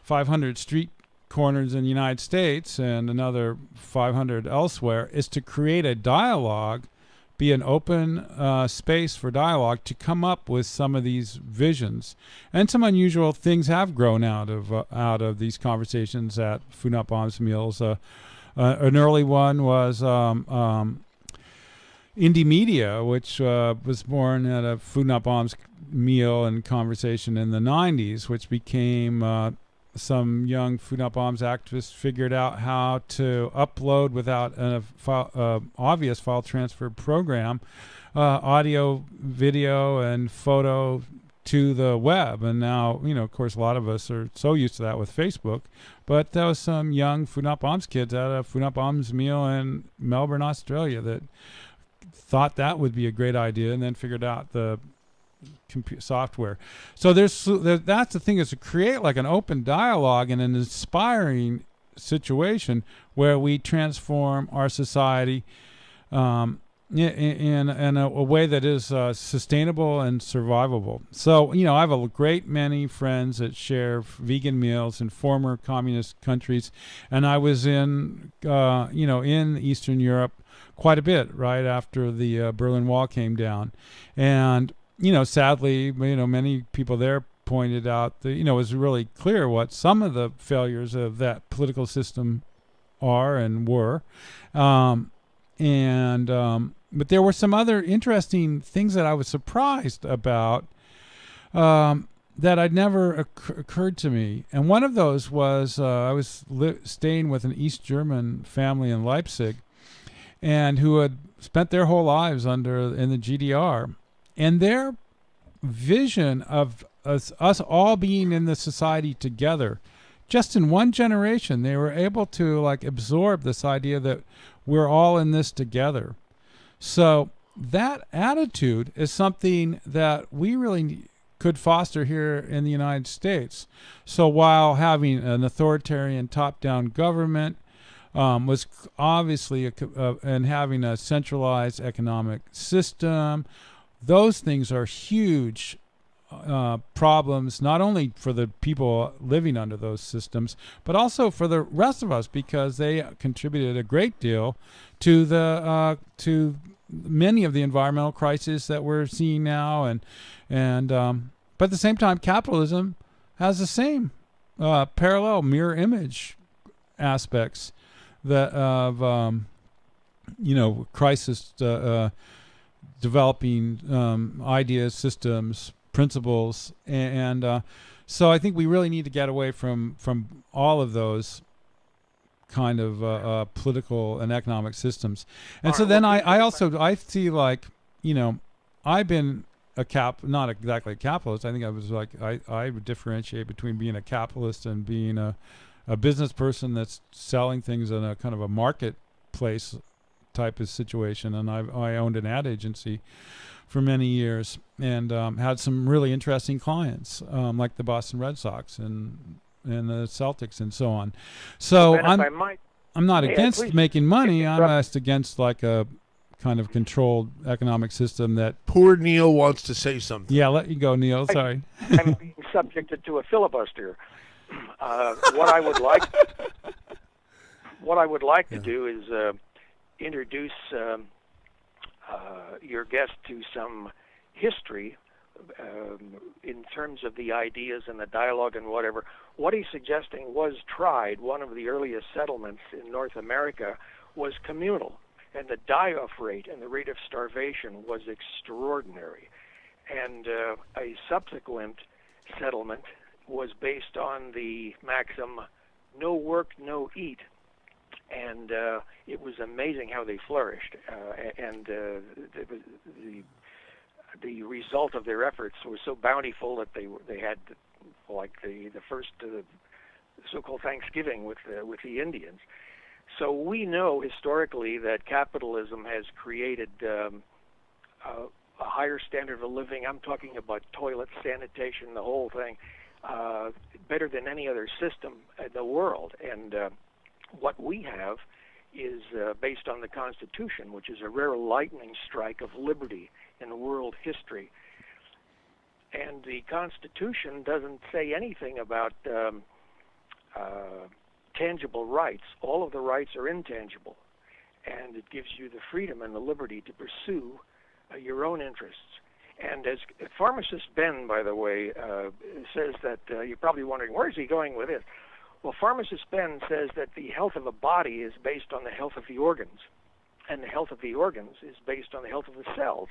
Speaker 1: 500 street corners in the United States and another 500 elsewhere is to create a dialogue, be an open space for dialogue to come up with some of these visions. And some unusual things have grown out of these conversations at Food Not Bombs meals. An early one was Indie Media, which was born at a Food Not Bombs meal and conversation in the 90s, which became some young Food Not Bombs activists figured out how to upload without an obvious file transfer program, audio, video, and photo to the web. And now, of course, a lot of us are so used to that with Facebook. But there was some young Food Not Bombs kids at a Food Not Bombs meal in Melbourne, Australia, that thought that would be a great idea and then figured out the software. So that's the thing, is to create like an open dialogue and an inspiring situation where we transform our society in a way that is sustainable and survivable. So, I have a great many friends that share vegan meals in former communist countries, and I was in Eastern Europe quite a bit right after the Berlin Wall came down, and sadly, many people there pointed out that it was really clear what some of the failures of that political system are and were, but there were some other interesting things that I was surprised about that I'd never occurred to me. And one of those was I was staying with an East German family in Leipzig, and who had spent their whole lives in the GDR, and their vision of us all being in the society together, just in one generation, they were able to absorb this idea that we're all in this together. So that attitude is something that we really could foster here in the United States. So while having an authoritarian top-down government was obviously and having a centralized economic system, those things are huge problems, not only for the people living under those systems, but also for the rest of us, because they contributed a great deal to the to many of the environmental crises that we're seeing now, and but at the same time, capitalism has the same parallel mirror image aspects that of crisis developing ideas, systems, principles, and so I think we really need to get away from all of those kind of political and economic systems. And so then I see, like, I've been not exactly a capitalist. I think I was like, I would differentiate between being a capitalist and being a business person that's selling things in a kind of a marketplace type of situation. And I owned an ad agency for many years, and had some really interesting clients, like the Boston Red Sox and the Celtics and so on. So I'm not against making money. I'm just against like a kind of controlled economic system that.
Speaker 2: Poor Neil wants to say something.
Speaker 1: Yeah, let you go, Neil. Sorry.
Speaker 3: I'm being subjected to a filibuster. What I would like to do is introduce your guest to some history in terms of the ideas and the dialogue and whatever. What he's suggesting was tried. One of the earliest settlements in North America was communal, and the die-off rate and the rate of starvation was extraordinary. And a subsequent settlement was based on the maxim, no work, no eat. And it was amazing how they flourished, and the result of their efforts was so bountiful that they had like the first so-called Thanksgiving with the Indians. So we know historically that capitalism has created a higher standard of living. I'm talking about toilets, sanitation, the whole thing, better than any other system in the world. And what we have is based on the Constitution, which is a rare lightning strike of liberty in world history. And the Constitution doesn't say anything about tangible rights. All of the rights are intangible. And it gives you the freedom and the liberty to pursue your own interests. And as pharmacist Ben, by the way, says that, you're probably wondering, where is he going with this? Well, pharmacist Ben says that the health of a body is based on the health of the organs, and the health of the organs is based on the health of the cells.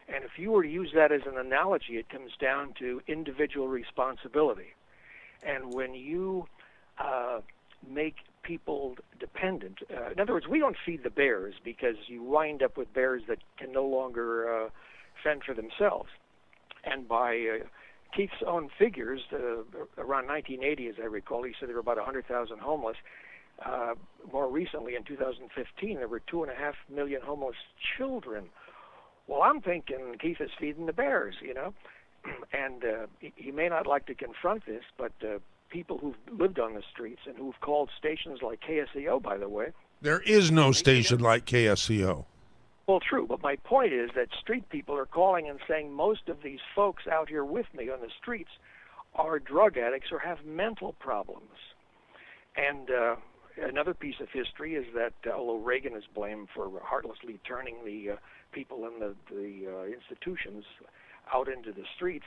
Speaker 3: And if you were to use that as an analogy, it comes down to individual responsibility. And when you make people dependent, in other words, we don't feed the bears because you wind up with bears that can no longer fend for themselves. And by Keith's own figures, around 1980, as I recall, he said there were about 100,000 homeless. More recently, in 2015, there were 2.5 million homeless children. Well, I'm thinking Keith is feeding the bears, and he may not like to confront this, but people who've lived on the streets and who've called stations like KSCO, by the way.
Speaker 2: There is no station like KSCO.
Speaker 3: Well, true, but my point is that street people are calling and saying most of these folks out here with me on the streets are drug addicts or have mental problems. And another piece of history is that although Reagan is blamed for heartlessly turning the people in the institutions out into the streets,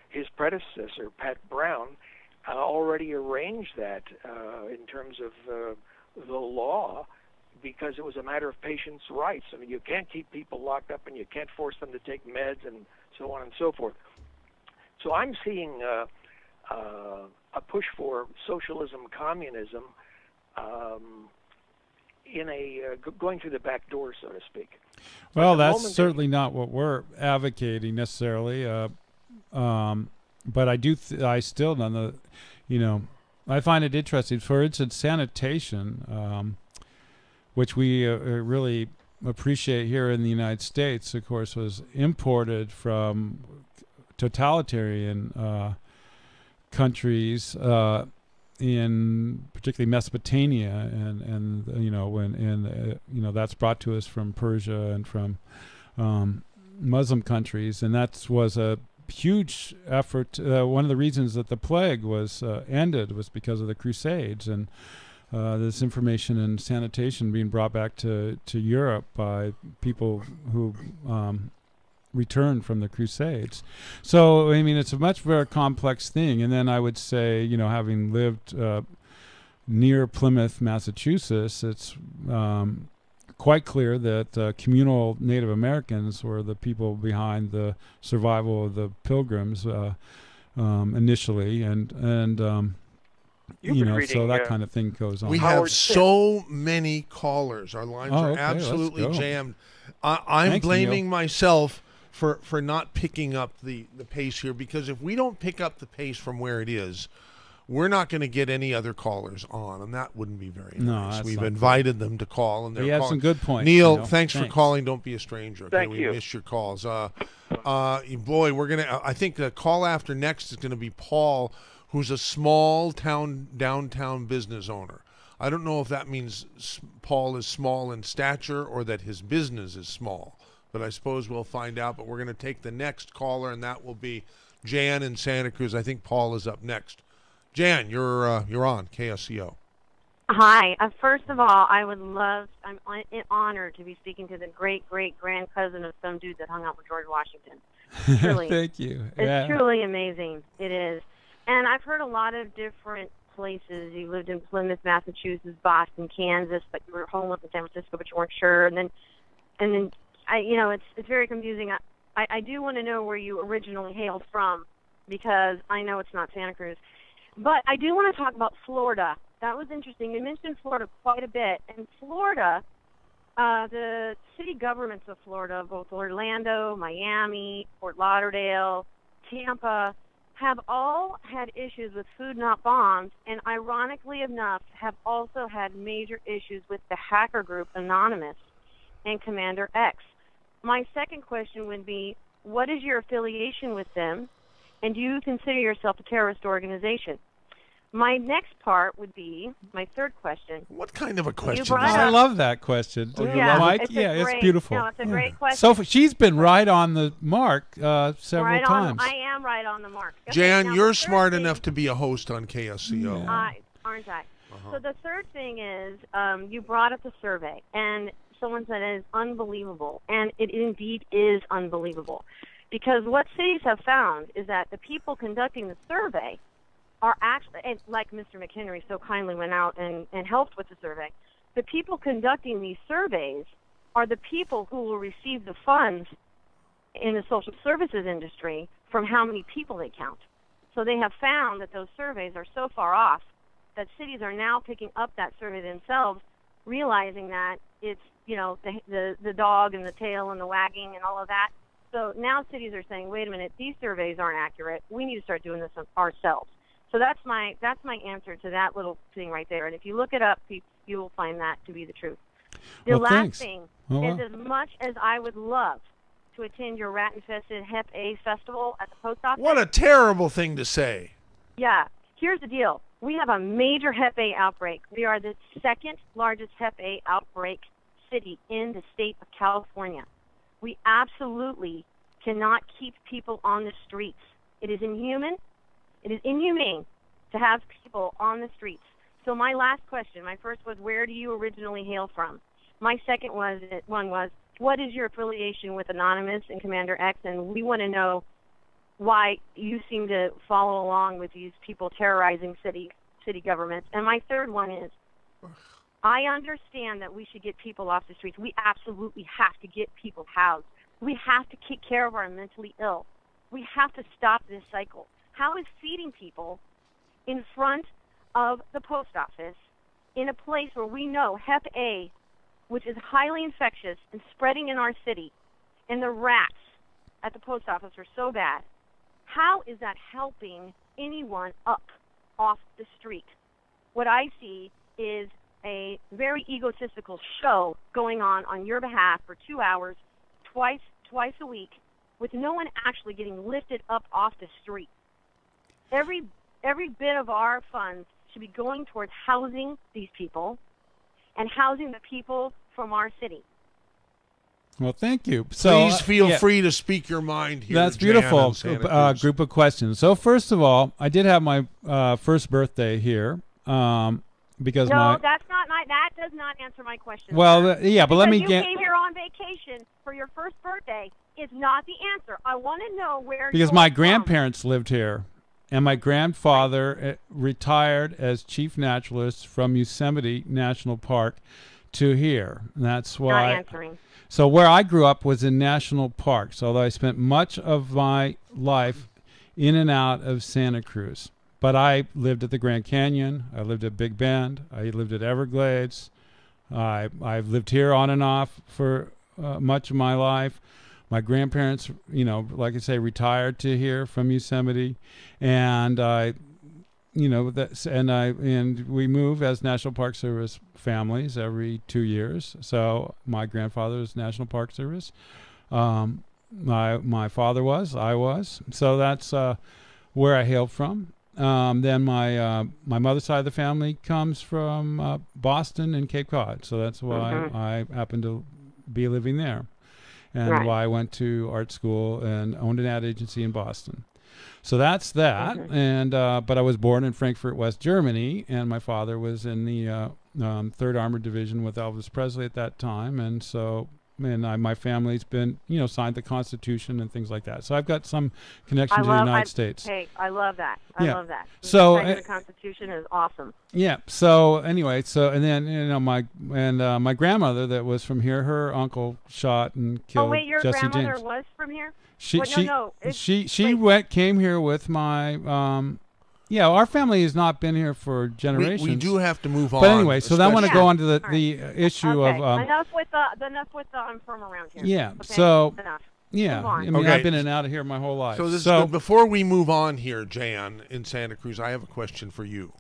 Speaker 3: his predecessor, Pat Brown, already arranged that in terms of the law, because it was a matter of patients' rights. I mean, you can't keep people locked up and you can't force them to take meds and so on and so forth. So I'm seeing a push for socialism, communism, in going through the back door, so to speak.
Speaker 1: Well, that's certainly not what we're advocating necessarily. But I still I find it interesting. For instance, sanitation, which we really appreciate here in the United States, of course, was imported from totalitarian countries, in particularly Mesopotamia, and that's brought to us from Persia and from Muslim countries, and that was a huge effort. One of the reasons that the plague was ended was because of the Crusades and this information and sanitation being brought back to Europe by people who returned from the Crusades. So, I mean, it's a much very complex thing. And then I would say, you know, having lived near Plymouth, Massachusetts, it's quite clear that communal Native Americans were the people behind the survival of the Pilgrims initially, and you know, so that kind of thing goes on.
Speaker 2: We have so many callers. Our lines are absolutely jammed. I'm blaming myself for not picking up the pace here, because if we don't pick up the pace from where it is, we're not going to get any other callers on, and that wouldn't be very nice. We've invited them to call, and they're calling.
Speaker 1: You have some good points.
Speaker 2: Neil,
Speaker 1: you know?
Speaker 2: thanks for calling. Don't be a stranger. Okay,
Speaker 4: Thank you.
Speaker 2: We missed your calls. Boy, we're gonna. I think the call after next is going to be Paul, who's a small town downtown business owner. I don't know if that means Paul is small in stature or that his business is small, but I suppose we'll find out. But we're going to take the next caller, and that will be Jan in Santa Cruz. I think Paul is up next. Jan, you're on KSCO.
Speaker 4: Hi. First of all, I'm honored to be speaking to the great-great-grand cousin of some dude that hung out with George Washington. Truly.
Speaker 1: Thank you.
Speaker 4: It's truly amazing. It is. And I've heard a lot of different places. You lived in Plymouth, Massachusetts, Boston, Kansas, but you were homeless in San Francisco, but you weren't sure. And then it's very confusing. I do want to know where you originally hailed from, because I know it's not Santa Cruz. But I do want to talk about Florida. That was interesting. You mentioned Florida quite a bit. And Florida, the city governments of Florida, both Orlando, Miami, Fort Lauderdale, Tampa, have all had issues with Food Not Bombs, and ironically enough, have also had major issues with the hacker group Anonymous and Commander X. My second question would be, what is your affiliation with them, and do you consider yourself a terrorist organization? My next part would be my third question.
Speaker 2: What kind of a question?
Speaker 1: I love that question. Mike? It's beautiful.
Speaker 4: No, it's a great question.
Speaker 1: So she's been right on the mark several times.
Speaker 4: I am right on the mark.
Speaker 2: Jan, you're smart enough to be a host on KSCO.
Speaker 4: Aren't I? So the third thing is, you brought up the survey, and someone said it is unbelievable, and it indeed is unbelievable. Because what cities have found is that the people conducting the survey are actually, and like Mr. McHenry so kindly went out and helped with the survey, the people conducting these surveys are the people who will receive the funds in the social services industry from how many people they count. So they have found that those surveys are so far off that cities are now picking up that survey themselves, realizing that it's, the dog and the tail and the wagging and all of that. So now cities are saying, wait a minute, these surveys aren't accurate. We need to start doing this ourselves. So that's my answer to that little thing right there. And if you look it up, you will find that to be the truth. The last thing is, as much as I would love to attend your rat-infested Hep A festival at the post office.
Speaker 2: What a terrible thing to say.
Speaker 4: Yeah. Here's the deal. We have a major Hep A outbreak. We are the second largest Hep A outbreak city in the state of California. We absolutely cannot keep people on the streets. It is inhuman. It is inhumane to have people on the streets. So my last question, my first was, where do you originally hail from? My second was, what is your affiliation with Anonymous and Commander X? And we want to know why you seem to follow along with these people terrorizing city governments. And my third one is, I understand that we should get people off the streets. We absolutely have to get people housed. We have to take care of our mentally ill. We have to stop this cycle. How is feeding people in front of the post office in a place where we know Hep A, which is highly infectious and spreading in our city, and the rats at the post office are so bad, how is that helping anyone up off the street? What I see is a very egotistical show going on your behalf for 2 hours, twice a week, with no one actually getting lifted up off the street. Every bit of our funds should be going towards housing these people and housing the people from our city.
Speaker 1: Well, thank you. So,
Speaker 2: Please feel free to speak your mind here.
Speaker 1: That's
Speaker 2: Jan,
Speaker 1: beautiful.
Speaker 2: in Santa Cruz.
Speaker 1: Group of questions. So first of all, I did have my first birthday here because
Speaker 4: that does not answer my question.
Speaker 1: Well,
Speaker 4: sir.
Speaker 1: but let me
Speaker 4: get. You came here on vacation for your first birthday is not the answer. I want to know where.
Speaker 1: Because my grandparents lived here, and my grandfather retired as chief naturalist from Yosemite National Park to here. And that's why.
Speaker 4: Not answering.
Speaker 1: So where I grew up was in national parks, although I spent much of my life in and out of Santa Cruz. But I lived at the Grand Canyon. I lived at Big Bend. I lived at Everglades. I've lived here on and off for much of my life. My grandparents, like I say, retired to here from Yosemite, and and we move as National Park Service families every 2 years. So my grandfather was National Park Service. My father was. I was. So that's where I hail from. Then my mother's side of the family comes from Boston and Cape Cod, so that's why I happen to be living there, and why I went to art school and owned an ad agency in Boston. So that's that. And but I was born in Frankfurt, West Germany, and my father was in the 3rd Armored Division with Elvis Presley at that time, and so. And my family's been, signed the Constitution and things like that. So I've got some connection to the United States.
Speaker 4: Hey, I love that. I love that.
Speaker 1: So
Speaker 4: the Constitution is awesome.
Speaker 1: Yeah. So anyway, and then my grandmother that was from here, her uncle shot and killed
Speaker 4: your
Speaker 1: Jesse
Speaker 4: grandmother
Speaker 1: James.
Speaker 4: was from here?
Speaker 1: She
Speaker 4: Wait.
Speaker 1: came here with my. Our family has not been here for generations.
Speaker 2: We do have to move on.
Speaker 1: But anyway, so I want to go on to the issue of.
Speaker 4: Enough with the I'm from around here.
Speaker 1: Yeah.
Speaker 4: Okay?
Speaker 1: So.
Speaker 4: Enough.
Speaker 1: Yeah. I mean, I've been in and out of here my whole life.
Speaker 2: So this is good. Before we move on here, Jan, in Santa Cruz, I have a question for you.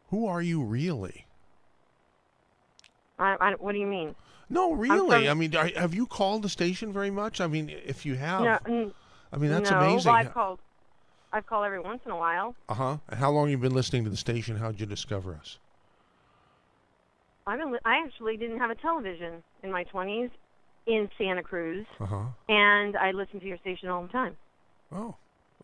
Speaker 2: Who are you really?
Speaker 4: What do you mean?
Speaker 2: No, really. I mean, have you called the station very much? I mean, if you have, I mean, that's amazing.
Speaker 4: I've called every once in a while.
Speaker 2: And how long have you been listening to the station? How'd you discover us?
Speaker 4: I actually didn't have a television in my 20s in Santa Cruz, and I listened to your station all the time.
Speaker 2: Oh,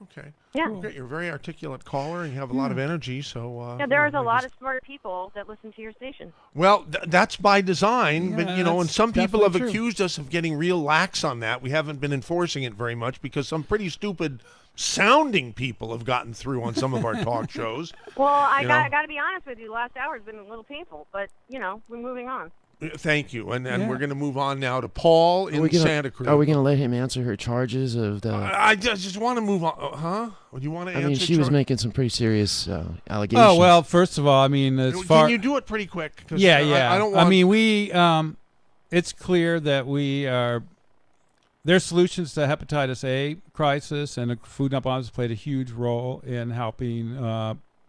Speaker 2: okay.
Speaker 4: Yeah.
Speaker 2: Cool. You're a very articulate caller, and you have a lot of energy. So
Speaker 4: there's a lot of smart people that listen to your station.
Speaker 2: Well, that's by design, but and some people have
Speaker 1: true.
Speaker 2: accused us of getting real lax on that. We haven't been enforcing it very much because some pretty stupid sounding people have gotten through on some of our talk shows.
Speaker 4: Well, I got to be honest with you. Last hour has been a little painful, but we're moving on.
Speaker 2: Thank you, and we're going to move on now to Paul in Santa Cruz.
Speaker 20: Are we going to let him answer her charges of the?
Speaker 2: I just want to move on, Do you want to answer?
Speaker 20: I mean, she was making some pretty serious allegations.
Speaker 1: Oh well, first of all, I mean,
Speaker 2: can you do it pretty quick?
Speaker 1: Yeah.
Speaker 2: I don't want.
Speaker 1: I mean, we. It's clear that we are. There's solutions to hepatitis A crisis, and Food Not Bombs has played a huge role in helping.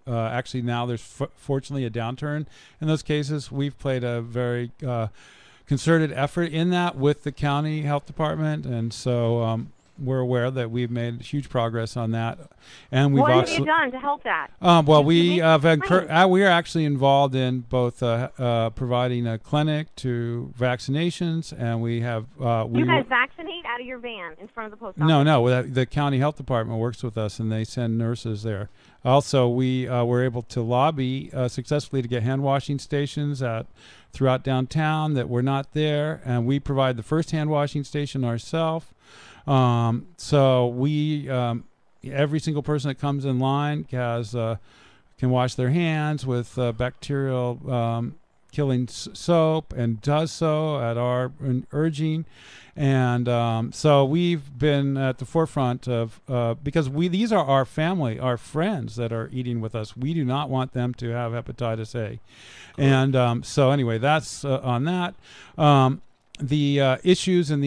Speaker 1: Actually, now there's fortunately a downturn in those cases. We've played a very concerted effort in that with the county health department, and so we're aware that we've made huge progress on that. And we've
Speaker 4: what have you done to help that?
Speaker 1: Well, we are actually involved in both providing a clinic to vaccinations, and we have.
Speaker 4: You guys vaccinate out of your van in front of the post office?
Speaker 1: No. The county health department works with us, and they send nurses there. Also, we were able to lobby successfully to get hand washing stations throughout downtown that were not there, and we provide the first hand washing station ourselves. So we every single person that comes in line can wash their hands with bacterial killing soap, and does so at our urging. And so we've been at the forefront of because these are our family, our friends that are eating with us. We do not want them to have hepatitis A. And so anyway, that's on that. The issues and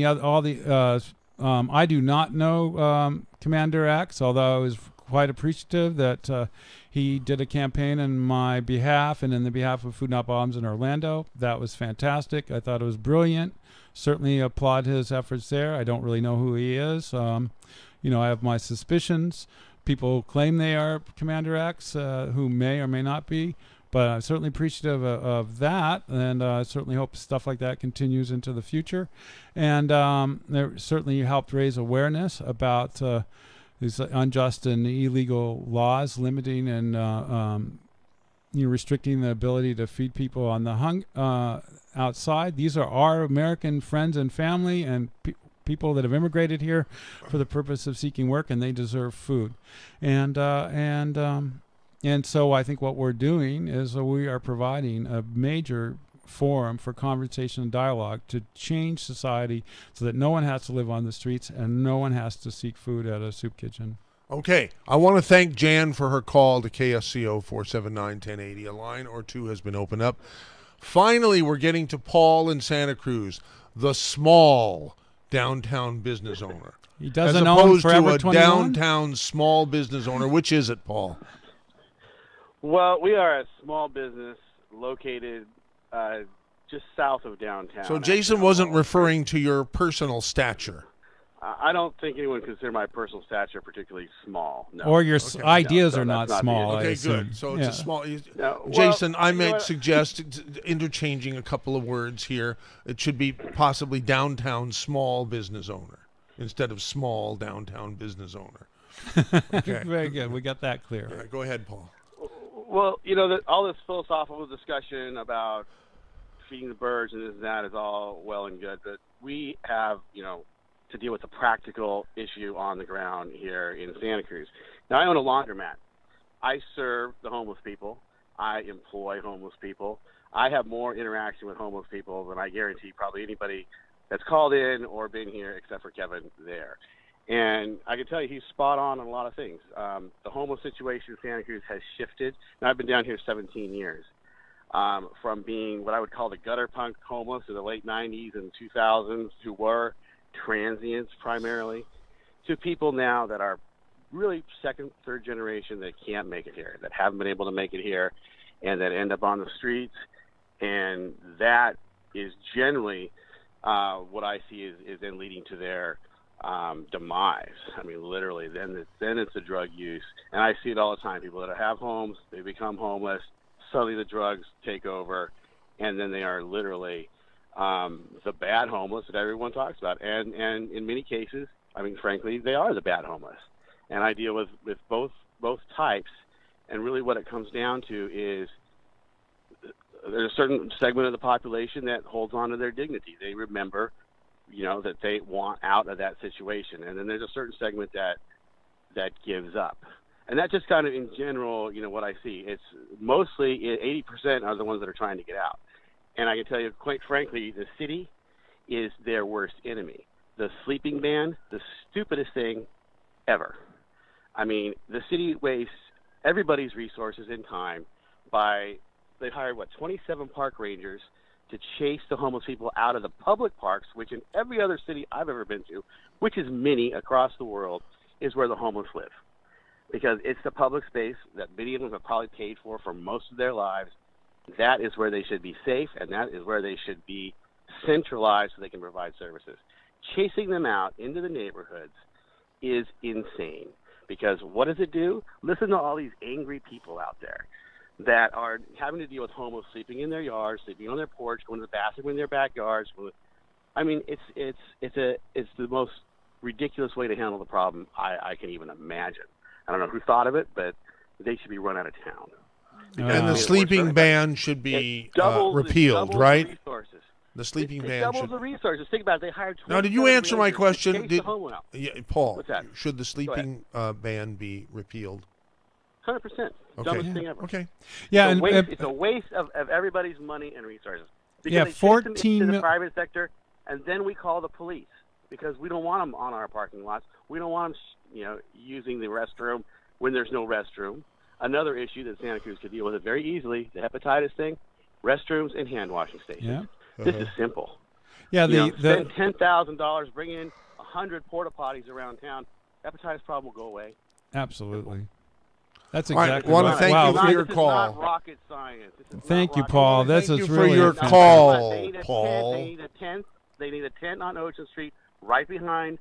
Speaker 1: I do not know Commander X, although I was quite appreciative that he did a campaign on my behalf and in the behalf of Food Not Bombs in Orlando. That was fantastic. I thought it was brilliant. Certainly applaud his efforts there. I don't really know who he is. I have my suspicions. People claim they are Commander X, who may or may not be. But I'm certainly appreciative of that, and I certainly hope stuff like that continues into the future. And there certainly helped raise awareness about these unjust and illegal laws limiting and restricting the ability to feed people on the outside. These are our American friends and family and people that have immigrated here for the purpose of seeking work, and they deserve food. And so I think what we're doing is we are providing a major forum for conversation and dialogue to change society so that no one has to live on the streets and no one has to seek food at a soup kitchen.
Speaker 2: Okay. I want to thank Jan for her call to KSCO 479-1080. A line or two has been opened up. Finally, we're getting to Paul in Santa Cruz, the small downtown business owner.
Speaker 1: He doesn't
Speaker 2: as
Speaker 1: own
Speaker 2: opposed
Speaker 1: Forever
Speaker 2: to a
Speaker 1: 21?
Speaker 2: downtown small business owner. Which is it, Paul?
Speaker 5: Well, we are a small business located just south of downtown.
Speaker 2: So Jason wasn't referring to your personal stature.
Speaker 5: I don't think anyone consider my personal stature particularly small. No.
Speaker 1: Or your ideas
Speaker 5: No,
Speaker 1: are not
Speaker 5: that's
Speaker 1: small.
Speaker 2: Okay,
Speaker 1: I assume.
Speaker 2: good. So it's a small.
Speaker 5: No,
Speaker 2: Jason,
Speaker 5: well,
Speaker 2: I might suggest interchanging a couple of words here. It should be possibly downtown small business owner instead of small downtown business owner. Okay.
Speaker 1: Very good. We got that clear.
Speaker 2: All right, go ahead, Paul.
Speaker 5: Well, all this philosophical discussion about feeding the birds and this and that is all well and good, but we have, to deal with the practical issue on the ground here in Santa Cruz. Now, I own a laundromat. I serve the homeless people. I employ homeless people. I have more interaction with homeless people than I guarantee probably anybody that's called in or been here except for Kevin there. And I can tell you he's spot on a lot of things. The homeless situation in Santa Cruz has shifted. Now, I've been down here 17 years. From being what I would call the gutter punk homeless in the late 90s and 2000s who were transients primarily, to people now that are really second, third generation that can't make it here, that haven't been able to make it here, and that end up on the streets. And that is generally what I see is then leading to their demise. I mean, literally, then it's the drug use. And I see it all the time. People that have homes, they become homeless, suddenly the drugs take over, and then they are literally the bad homeless that everyone talks about. And in many cases, I mean, frankly, they are the bad homeless. And I deal with both types. And really what it comes down to is there's a certain segment of the population that holds on to their dignity. They remember, that they want out of that situation. And then there's a certain segment that gives up. And that just kind of in general, what I see. It's mostly 80% are the ones that are trying to get out. And I can tell you, quite frankly, the city is their worst enemy. The sleeping ban, the stupidest thing ever. I mean, the city wastes everybody's resources and time they hired, 27 park rangers to chase the homeless people out of the public parks, which in every other city I've ever been to, which is many across the world, is where the homeless live. Because it's the public space that many of them have probably paid for most of their lives. That is where they should be safe, and that is where they should be centralized so they can provide services. Chasing them out into the neighborhoods is insane. Because what does it do? Listen to all these angry people out there that are having to deal with homeless sleeping in their yards, sleeping on their porch, going to the bathroom in their backyards. I mean, it's the most ridiculous way to handle the problem I can even imagine. I don't know who thought of it, but they should be run out of town.
Speaker 2: And the sleeping ban should be repealed, right? The sleeping ban
Speaker 5: doubles
Speaker 2: should.
Speaker 5: the resources. Think about it. They hired.
Speaker 2: Now, did you answer my question?
Speaker 5: Yeah,
Speaker 2: Paul,
Speaker 5: what's that?
Speaker 2: Should the sleeping ban be repealed?
Speaker 5: 100%.
Speaker 2: Okay.
Speaker 5: Dumbest thing ever.
Speaker 2: Okay.
Speaker 1: Yeah,
Speaker 5: it's a waste of everybody's money and resources. Because they
Speaker 1: 14
Speaker 5: chase them into the private sector, and then we call the police because we don't want them on our parking lots. We don't want them, using the restroom when there's no restroom. Another issue that Santa Cruz could deal with it very easily, the hepatitis thing, restrooms and hand washing stations.
Speaker 1: Yeah.
Speaker 5: This is simple.
Speaker 1: Yeah,
Speaker 5: spend $10,000, bring in 100 porta potties around town. Hepatitis problem will go away.
Speaker 1: Absolutely. That's
Speaker 2: All right,
Speaker 1: exactly.
Speaker 2: want to thank you for your
Speaker 5: This
Speaker 2: call.
Speaker 5: is not rocket science.
Speaker 1: Thank you, Paul. This
Speaker 2: Thank
Speaker 1: is
Speaker 2: you
Speaker 1: really
Speaker 2: for your
Speaker 1: fantastic.
Speaker 2: call,
Speaker 5: They need a
Speaker 2: Paul.
Speaker 5: tent. They need a tent on Ocean Street, right behind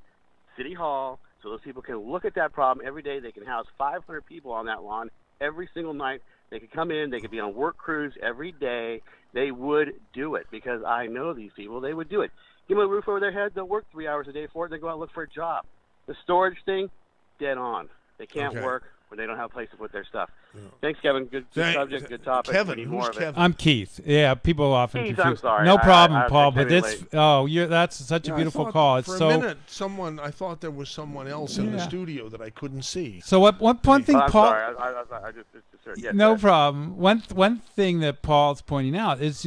Speaker 5: City Hall, so those people can look at that problem every day. They can house 500 people on that lawn every single night they could come in, they could be on work crews every day. They would do it because I know these people. They would do it. Give them a roof over their head. They'll work 3 hours a day for it. They go out and look for a job. The storage thing, dead on. They can't work when they don't have a place to put their stuff. Yeah. Thanks, Kevin. Good subject, good topic.
Speaker 2: Kevin,
Speaker 5: we need
Speaker 2: who's
Speaker 5: more of
Speaker 2: Kevin?
Speaker 5: it.
Speaker 1: I'm Keith. Yeah, people often
Speaker 5: Keith,
Speaker 1: confuse.
Speaker 5: I'm sorry.
Speaker 1: No problem,
Speaker 5: I
Speaker 1: Paul. But
Speaker 5: came in
Speaker 1: it's
Speaker 5: late.
Speaker 1: that's such a beautiful
Speaker 2: I thought
Speaker 1: call. It's
Speaker 2: for
Speaker 1: so.
Speaker 2: a minute, I thought there was someone else in the studio that I couldn't see.
Speaker 1: So one thing,
Speaker 5: I'm
Speaker 1: Paul.
Speaker 5: sorry. I just yes,
Speaker 1: no problem. One thing that Paul's pointing out is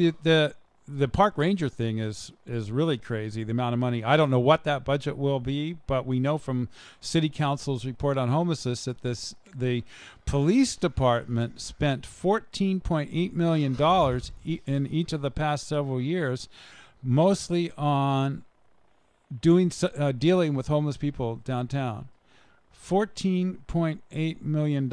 Speaker 1: the park ranger thing is really crazy. The amount of money. I don't know what that budget will be, but we know from City Council's report on homelessness that the police department spent $14.8 million in each of the past several years, mostly on dealing with homeless people downtown. $14.8 million.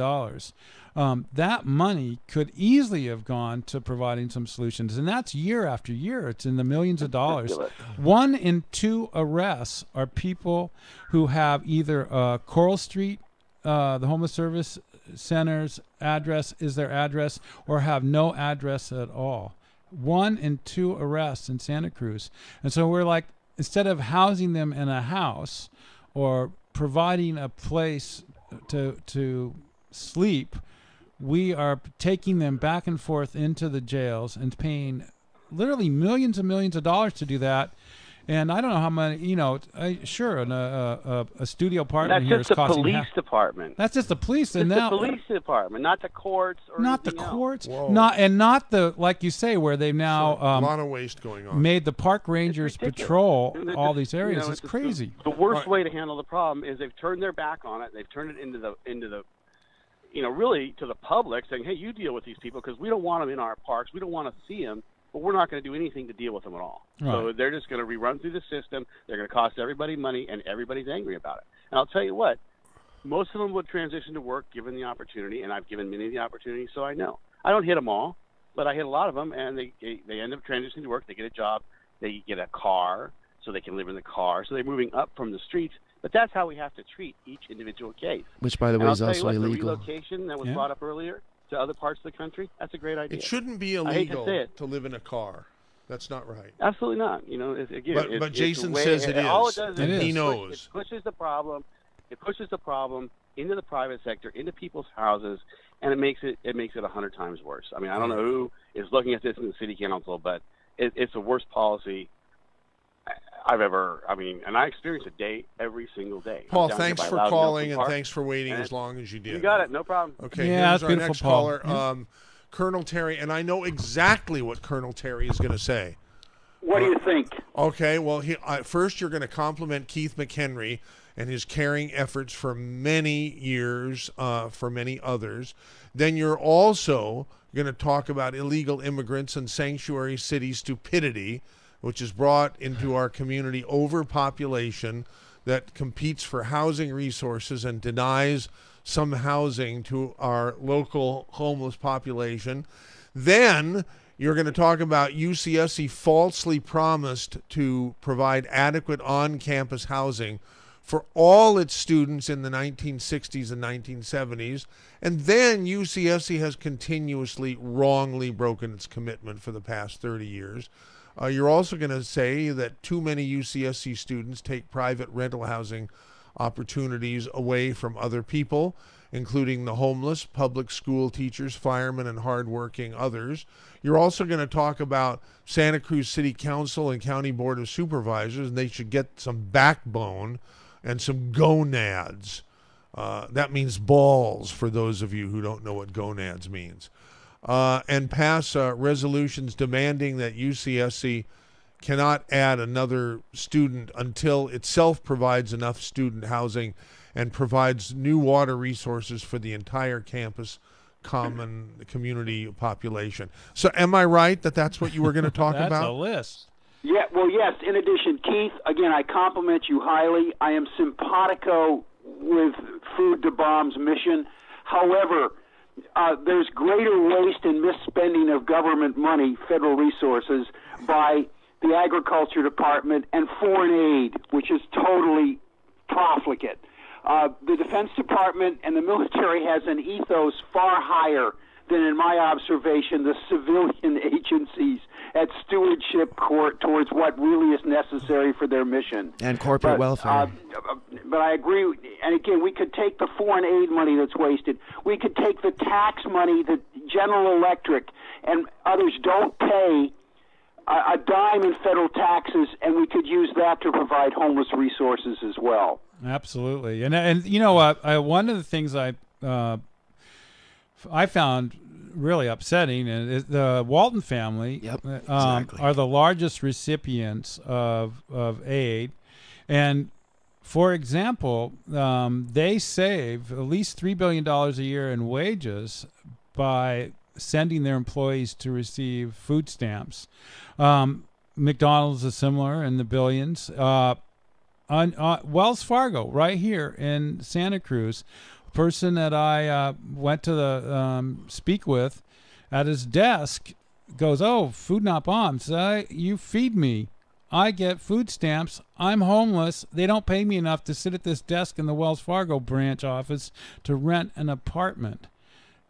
Speaker 1: That money could easily have gone to providing some solutions, and that's year after year. It's in the millions of dollars. 1 in 2 arrests are people who have either Coral Street, the homeless service center's address is their address, or have no address at all. 1 in 2 arrests in Santa Cruz. And so we're like, instead of housing them in a house or providing a place to sleep, we are taking them back and forth into the jails and paying literally millions and millions of dollars to do that. And I don't know how many, a studio apartment here is costing.
Speaker 5: That's just the police department.
Speaker 1: That's just the police,
Speaker 5: and now the police department, not the courts or
Speaker 1: not the
Speaker 5: anything
Speaker 1: courts,
Speaker 5: else.
Speaker 1: not the, like you say, where they've now
Speaker 2: a lot of waste going on.
Speaker 1: Made the park rangers patrol all these areas. It's crazy.
Speaker 5: The worst way to handle the problem is they've turned their back on it. They've turned it into the really to the public, saying, "Hey, you deal with these people because we don't want them in our parks. We don't want to see them." But we're not going to do anything to deal with them at all.
Speaker 1: Right.
Speaker 5: So they're just going to rerun through the system. They're going to cost everybody money, and everybody's angry about it. And I'll tell you what, most of them would transition to work given the opportunity, and I've given many the opportunity, so I know. I don't hit them all, but I hit a lot of them, and they end up transitioning to work. They get a job. They get a car, so they can live in the car. So they're moving up from the streets. But that's how we have to treat each individual case.
Speaker 20: Which, by the way, is also illegal.
Speaker 5: The relocation that was brought up earlier to other parts of the country, that's a great idea.
Speaker 2: It shouldn't be illegal to live in a car. That's not right.
Speaker 5: Absolutely not.
Speaker 2: But Jason says it is.
Speaker 5: All it does is
Speaker 2: he knows.
Speaker 5: It pushes the problem. It pushes the problem into the private sector, into people's houses, and it makes it 100 times worse. I mean, I don't know who is looking at this in the city council, but it's the worst policy I've ever. I mean, and I experience it every single day.
Speaker 2: Paul, thanks for calling and thanks for waiting as long as you did.
Speaker 5: You got it. No problem.
Speaker 2: Okay.
Speaker 1: Yeah,
Speaker 2: here's
Speaker 1: that's
Speaker 2: our
Speaker 1: beautiful,
Speaker 2: next
Speaker 1: Paul.
Speaker 2: caller. Colonel Terry, and I know exactly what Colonel Terry is going to say.
Speaker 7: What do you think?
Speaker 2: Okay, well, first you're going to compliment Keith McHenry and his caring efforts for many years, for many others. Then you're also going to talk about illegal immigrants and sanctuary city stupidity, which has brought into our community overpopulation that competes for housing resources and denies some housing to our local homeless population. Then you're going to talk about UCSC falsely promised to provide adequate on-campus housing for all its students in the 1960s and 1970s. And then UCSC has continuously wrongly broken its commitment for the past 30 years. You're also going to say that too many UCSC students take private rental housing opportunities away from other people, including the homeless, public school teachers, firemen, and hardworking others. You're also going to talk about Santa Cruz City Council and County Board of Supervisors, and they should get some backbone and some gonads. That means balls for those of you who don't know what gonads means. And pass resolutions demanding that UCSC cannot add another student until itself provides enough student housing and provides new water resources for the entire campus common community population. So am I right that that's what you were going to talk about?
Speaker 1: That's a list.
Speaker 7: Yeah, well, yes. In addition, Keith, again, I compliment you highly. I am simpatico with Food to Bomb's mission. However, there's greater waste and misspending of government money, federal resources, by the Agriculture Department and foreign aid, which is totally profligate. The Defense Department and the military has an ethos far higher than, in my observation, the civilian agencies at stewardship towards what really is necessary for their mission.
Speaker 20: And corporate welfare.
Speaker 7: But I agree. And again, we could take the foreign aid money that's wasted. We could take the tax money that General Electric and others don't pay a dime in federal taxes, and we could use that to provide homeless resources as well.
Speaker 1: Absolutely. And you know, one of the things I found really upsetting, and the Walton family are the largest recipients of aid. And for example, they save at least $3 billion a year in wages by sending their employees to receive food stamps. McDonald's is similar in the billions. Wells Fargo, right here in Santa Cruz, a person that I went to speak with at his desk goes, "Oh, Food Not Bombs, you feed me. I get food stamps. I'm homeless. They don't pay me enough to sit at this desk in the Wells Fargo branch office to rent an apartment."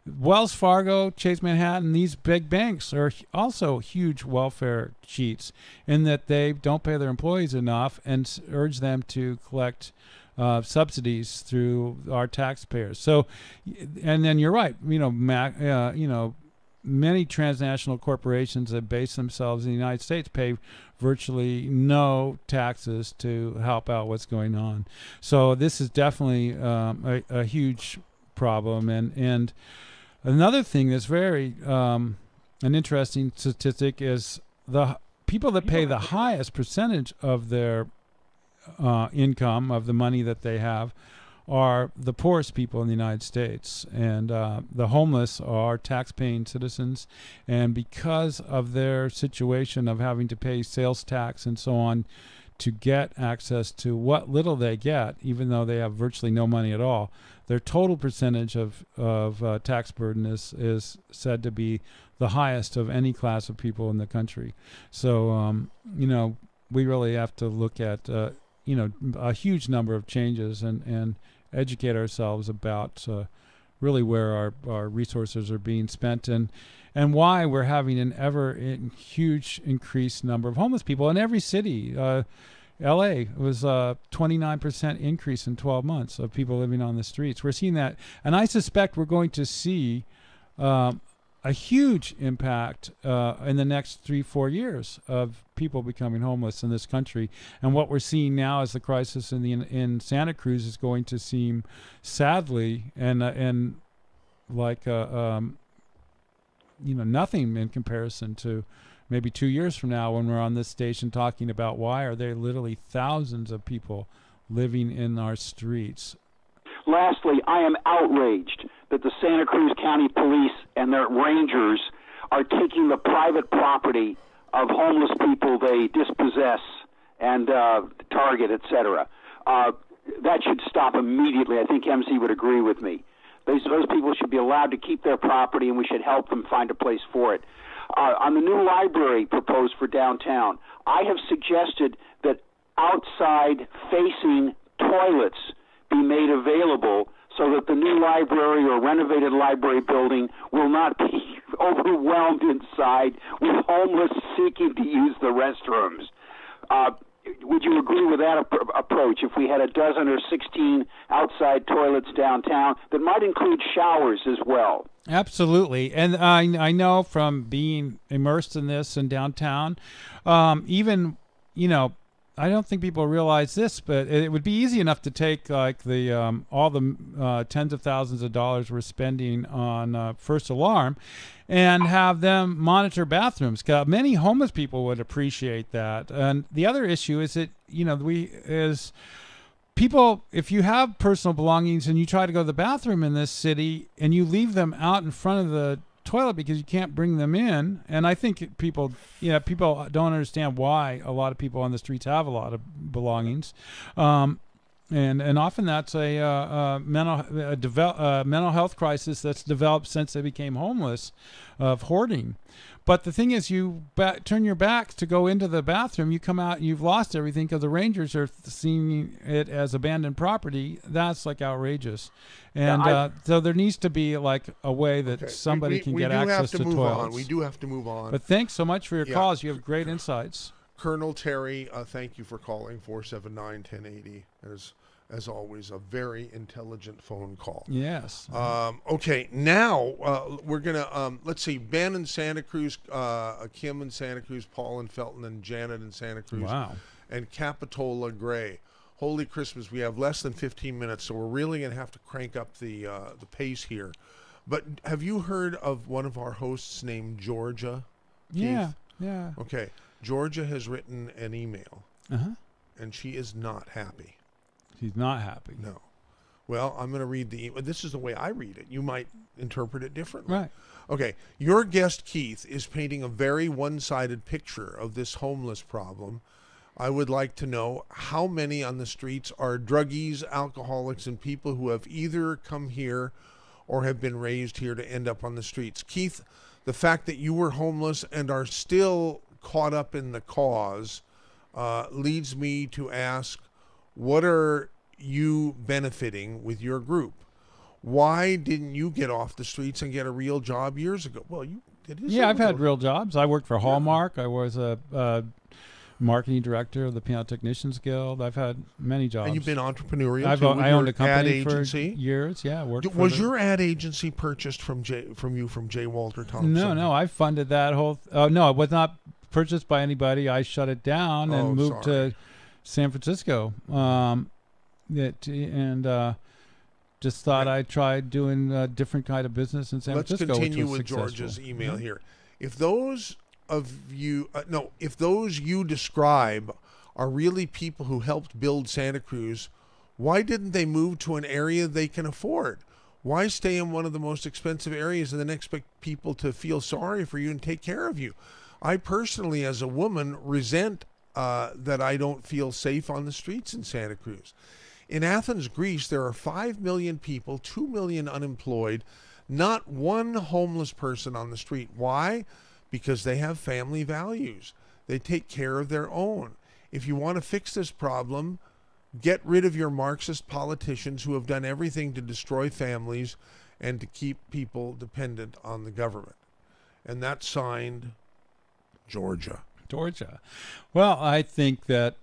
Speaker 1: Wells Fargo, Chase Manhattan, these big banks are also huge welfare cheats in that they don't pay their employees enough and urge them to collect subsidies through our taxpayers. So, and then you're right. Many transnational corporations that base themselves in the United States pay virtually no taxes to help out what's going on. So this is definitely a huge problem. And another thing that's very an interesting statistic is the people that pay the highest percentage of their income, of the money that they have, are the poorest people in the United States. And the homeless are tax-paying citizens. And because of their situation of having to pay sales tax and so on to get access to what little they get, even though they have virtually no money at all, their total percentage of tax burden is said to be the highest of any class of people in the country. So, we really have to look at, a huge number of changes and educate ourselves about really where our resources are being spent and why we're having an huge increased number of homeless people in every city. LA was a 29% increase in 12 months of people living on the streets. We're seeing that. And I suspect we're going to see a huge impact in the next 3-4 years of people becoming homeless in this country. And what we're seeing now as the crisis in Santa Cruz is going to seem sadly and like nothing in comparison to maybe 2 years from now when we're on this station talking about why are there literally thousands of people living in our streets.
Speaker 7: Lastly, I am outraged that the Santa Cruz County Police and their rangers are taking the private property of homeless people they dispossess and target, etc. That should stop immediately. I think MC would agree with me. Those people should be allowed to keep their property, and we should help them find a place for it. On the new library proposed for downtown, I have suggested that outside-facing toilets be made available so that the new library or renovated library building will not be overwhelmed inside with homeless seeking to use the restrooms. Would you agree with that approach if we had a dozen or 16 outside toilets downtown that might include showers as well?
Speaker 1: Absolutely. And I know from being immersed in this in downtown, even, I don't think people realize this, but it would be easy enough to take like the all the tens of thousands of dollars we're spending on First Alarm and have them monitor bathrooms. Many homeless people would appreciate that. And the other issue is that, people, if you have personal belongings and you try to go to the bathroom in this city and you leave them out in front of the toilet because you can't bring them in, and I think people don't understand why a lot of people on the streets have a lot of belongings. And often that's a mental health crisis that's developed since they became homeless, of hoarding. But the thing is, you turn your back to go into the bathroom, you come out, you've lost everything because the rangers are seeing it as abandoned property. That's like outrageous. And so there needs to be like a way that somebody can get access to toilets.
Speaker 2: We do have to move on.
Speaker 1: But thanks so much for your calls. You have great insights.
Speaker 2: Colonel Terry, thank you for calling 479-1080. As always, a very intelligent phone call.
Speaker 1: Yes.
Speaker 2: Okay, now we're going to, let's see, Ben in Santa Cruz, Kim in Santa Cruz, Paul in Felton, and Janet in Santa Cruz.
Speaker 1: Wow.
Speaker 2: And Capitola Gray. Holy Christmas, we have less than 15 minutes, so we're really going to have to crank up the pace here. But have you heard of one of our hosts named Georgia?
Speaker 1: Yeah,
Speaker 2: Keith?
Speaker 1: yeah.
Speaker 2: Okay, Georgia has written an email, and she is not happy.
Speaker 1: She's not happy.
Speaker 2: No. Well, I'm going to read the email. This is the way I read it. You might interpret it differently.
Speaker 1: Right.
Speaker 2: Okay. Your guest, Keith, is painting a very one-sided picture of this homeless problem. I would like to know how many on the streets are druggies, alcoholics, and people who have either come here or have been raised here to end up on the streets. Keith, the fact that you were homeless and are still caught up in the cause leads me to ask, what are you benefiting with your group? Why didn't you get off the streets and get a real job years ago? Well,
Speaker 1: I've had real jobs. I worked for Hallmark. I was a marketing director of the Piano Technicians Guild. I've had many jobs.
Speaker 2: And you've been entrepreneurial.
Speaker 1: I owned a company
Speaker 2: ad agency
Speaker 1: for years. Yeah,
Speaker 2: was your ad agency purchased from J. Walter Thompson?
Speaker 1: No, I funded that whole. No, it was not purchased by anybody. I shut it down and moved to San Francisco. Just thought I'd try doing a different kind of business in San Francisco.
Speaker 2: Let's continue
Speaker 1: which was
Speaker 2: with
Speaker 1: successful.
Speaker 2: George's email here. If those you describe are really people who helped build Santa Cruz, why didn't they move to an area they can afford? Why stay in one of the most expensive areas and then expect people to feel sorry for you and take care of you? I personally, as a woman, resent that I don't feel safe on the streets in Santa Cruz. In Athens, Greece, there are 5 million people, 2 million unemployed, not one homeless person on the street. Why? Because they have family values. They take care of their own. If you want to fix this problem, get rid of your Marxist politicians who have done everything to destroy families and to keep people dependent on the government. And that's signed Georgia.
Speaker 1: Well, I think that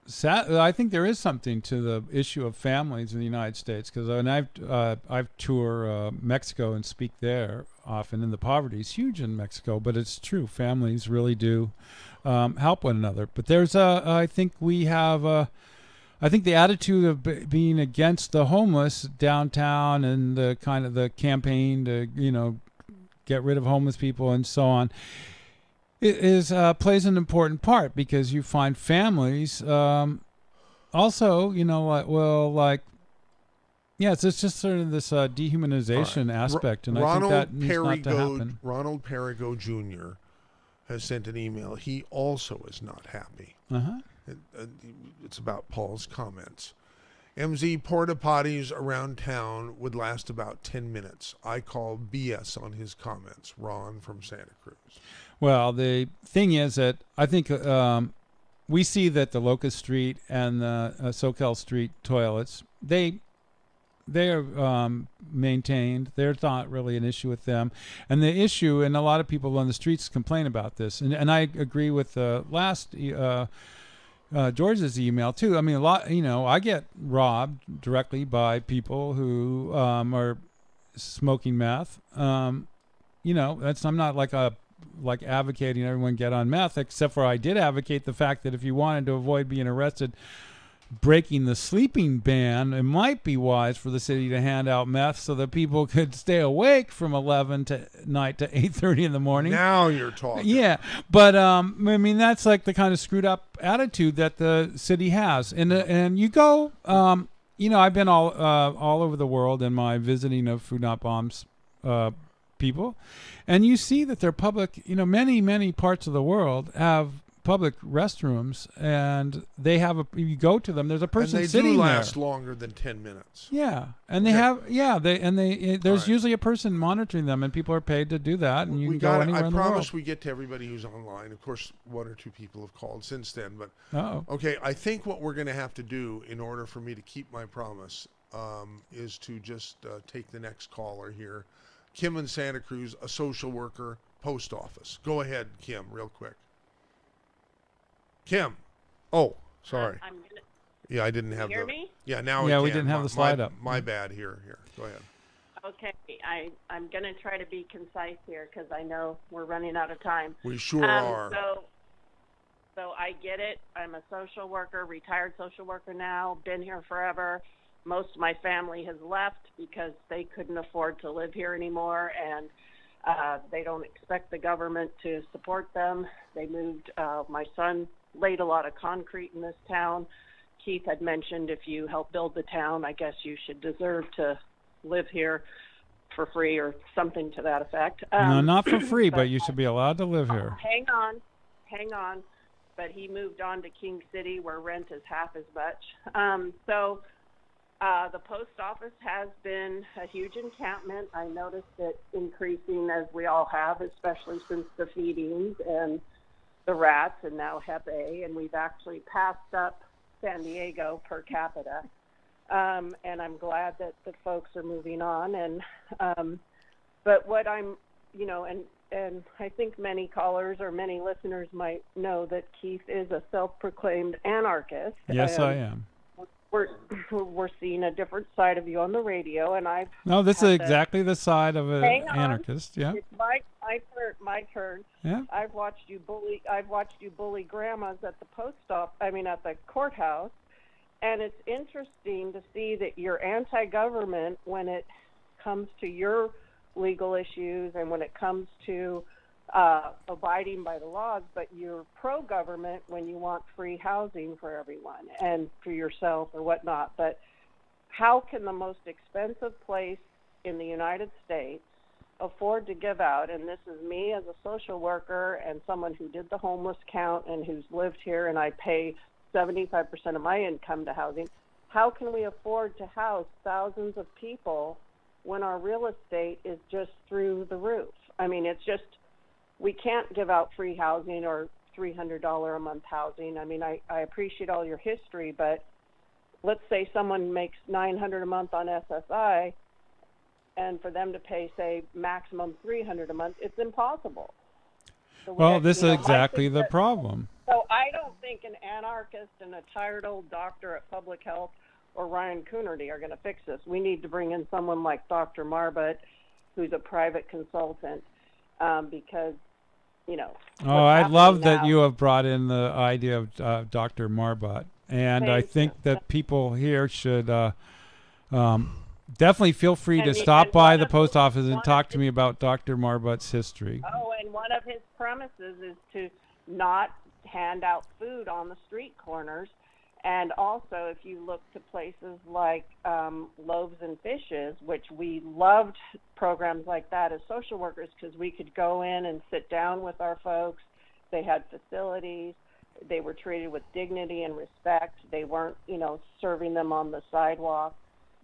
Speaker 1: there is something to the issue of families in the United States, because when I've tour Mexico and speak there often, and the poverty is huge in Mexico, but it's true, families really do help one another. But there's I think we have I think the attitude of being against the homeless downtown and the kind of the campaign to get rid of homeless people and so on plays an important part, because you find families also, it's just sort of this dehumanization aspect, and I think that needs not to happen.
Speaker 2: Ronald Perigo Jr. has sent an email. He also is not happy. It's about Paul's comments. MZ, porta potties around town would last about 10 minutes. I call BS on his comments. Ron from Santa Cruz.
Speaker 1: Well, the thing is that I think we see that the Locust Street and the Soquel Street toilets, they are maintained. There's not really an issue with them. And the issue, and a lot of people on the streets complain about this, and I agree with the last George's email too. I mean, a lot, I get robbed directly by people who are smoking meth. I'm not like advocating everyone get on meth, except for I did advocate the fact that if you wanted to avoid being arrested breaking the sleeping ban, it might be wise for the city to hand out meth so that people could stay awake from 11 to night to 8:30 in the morning.
Speaker 2: Now you're talking.
Speaker 1: Yeah, but I mean, that's like the kind of screwed up attitude that the city has. And you go, I've been all over the world in my visiting of Food Not Bombs people, and you see that their public, many parts of the world have public restrooms, and they have you go to them. There's a person
Speaker 2: and they
Speaker 1: sitting
Speaker 2: do
Speaker 1: there.
Speaker 2: last longer than 10 minutes.
Speaker 1: Yeah, and there's usually a person monitoring them, and people are paid to do that, and you can go anywhere
Speaker 2: I
Speaker 1: in the world.
Speaker 2: promise we get to everybody who's online. Of course, one or two people have called since then, but okay. I think what we're going to have to do in order for me to keep my promise is to just take the next caller here. Kim in Santa Cruz, a social worker, post office. Go ahead, Kim, real quick. Kim. Oh, sorry. Yeah, I didn't have
Speaker 8: hear me?
Speaker 2: Yeah, now
Speaker 1: we didn't have the slide up.
Speaker 2: My bad. Here. Go ahead.
Speaker 8: Okay, I'm going to try to be concise here because I know we're running out of time.
Speaker 2: We sure are.
Speaker 8: So I get it. I'm a social worker, retired social worker now, been here forever. Most of my family has left because they couldn't afford to live here anymore, and they don't expect the government to support them. They moved. My son laid a lot of concrete in this town. Keith had mentioned if you help build the town, I guess you should deserve to live here for free or something to that effect.
Speaker 1: No, not for free, but you should be allowed to live here.
Speaker 8: Hang on. But he moved on to King City where rent is half as much. The post office has been a huge encampment. I noticed it increasing as we all have, especially since the feedings and the rats and now Hep A, and we've actually passed up San Diego per capita. And I'm glad that the folks are moving on. And but what I'm, and I think many callers or many listeners might know that Keith is a self-proclaimed anarchist.
Speaker 1: Yes, I am.
Speaker 8: We're seeing a different side of you on the radio, and I've.
Speaker 1: No, this is exactly the side of an anarchist. Yeah.
Speaker 8: It's my turn.
Speaker 1: Yeah.
Speaker 8: I've watched you bully grandmas at the at the courthouse, and it's interesting to see that you're anti-government when it comes to your legal issues and when it comes to abiding by the laws, but you're pro-government when you want free housing for everyone and for yourself or whatnot. But how can the most expensive place in the United States afford to give out, and this is me as a social worker and someone who did the homeless count and who's lived here, and I pay 75% of my income to housing, how can we afford to house thousands of people when our real estate is just through the roof? I mean, it's just, we can't give out free housing or $300 a month housing. I mean, I appreciate all your history, but let's say someone makes $900 a month on SSI, and for them to pay, say, maximum $300 a month, it's impossible. So
Speaker 1: this is exactly the problem.
Speaker 8: So I don't think an anarchist and a tired old doctor at public health or Ryan Coonerty are going to fix this. We need to bring in someone like Dr. Marbut, who's a private consultant, because,
Speaker 1: I love that you have brought in the idea of Dr. Marbut. And I think that people here should definitely feel free to stop by the post office and talk to me about Dr. Marbut's history.
Speaker 8: Oh, and one of his premises is to not hand out food on the street corners. And also, if you look to places like Loaves and Fishes, which we loved programs like that as social workers because we could go in and sit down with our folks. They had facilities. They were treated with dignity and respect. They weren't, serving them on the sidewalk.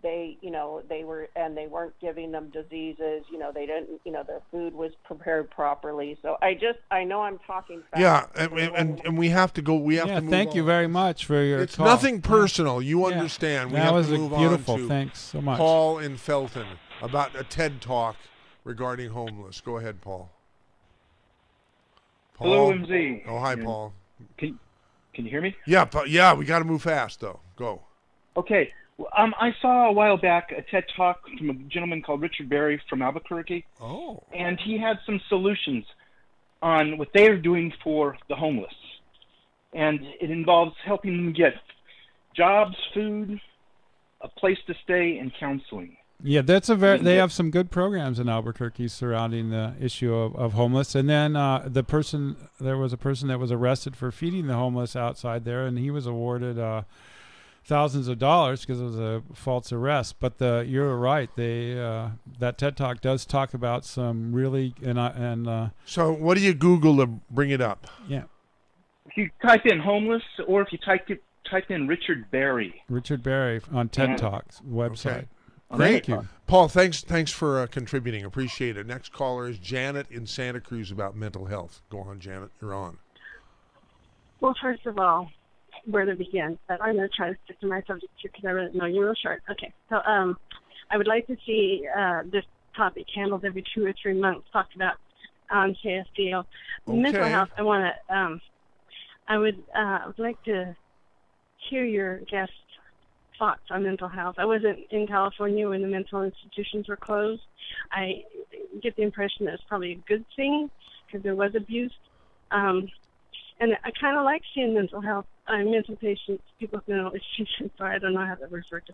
Speaker 8: They weren't giving them diseases. They didn't, their food was prepared properly. So I know I'm talking fast.
Speaker 2: Yeah, and we have to go. We have to move
Speaker 1: thank you very much for your
Speaker 2: It's
Speaker 1: call.
Speaker 2: nothing personal. You understand. We
Speaker 1: that
Speaker 2: have
Speaker 1: was
Speaker 2: to move
Speaker 1: beautiful.
Speaker 2: on to
Speaker 1: Thanks so much.
Speaker 2: Paul in Felton about a TED Talk regarding homeless. Go ahead, Paul.
Speaker 22: Hello, MZ.
Speaker 2: Oh, hi, Paul.
Speaker 22: Can you hear me?
Speaker 2: Yeah, we got to move fast, though. Go.
Speaker 22: Okay. I saw a while back a TED Talk from a gentleman called Richard Berry from Albuquerque.
Speaker 2: Oh.
Speaker 22: And he had some solutions on what they are doing for the homeless. And it involves helping them get jobs, food, a place to stay, and counseling.
Speaker 1: Yeah, they have some good programs in Albuquerque surrounding the issue of homeless. And then there was a person that was arrested for feeding the homeless outside there, and he was awarded thousands of dollars because it was a false arrest. But you're right. That TED Talk does talk about some really
Speaker 2: So what do you Google to bring it up?
Speaker 1: Yeah.
Speaker 22: if you type in homeless, or if you type in Richard Berry.
Speaker 1: Richard Berry on TED
Speaker 22: Yeah.
Speaker 1: Talks website.
Speaker 2: Okay.
Speaker 1: Thank you.
Speaker 2: Paul, thanks for contributing. Appreciate it. Next caller is Janet in Santa Cruz about mental health. Go on, Janet. You're on.
Speaker 9: Well, first of all, where to begin? But I'm going to try to stick to my subject here because I really know you're real short. Okay, so I would like to see this topic handled every 2 or 3 months, talked about on KSCO. Mental health. I would like to hear your guest thoughts on mental health. I wasn't in California when the mental institutions were closed. I get the impression that it's probably a good thing because there was abuse. And I kind of like seeing mental patients, people with mental issues, sorry, I don't know how to refer to,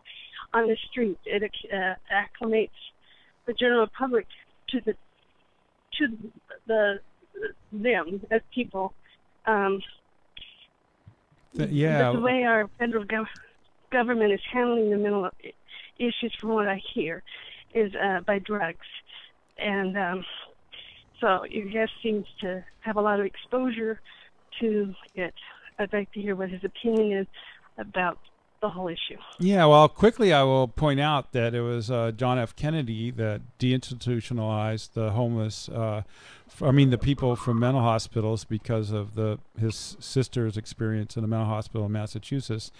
Speaker 9: on the street. It acclimates the general public to them as people. The way our federal government is handling the mental issues, from what I hear, is by drugs. And so your guest seems to have a lot of exposure to it. I'd like to hear what his opinion is about the whole issue.
Speaker 1: Yeah, well, quickly I will point out that it was John F. Kennedy that deinstitutionalized the homeless, the people from mental hospitals because of his sister's experience in a mental hospital in Massachusetts,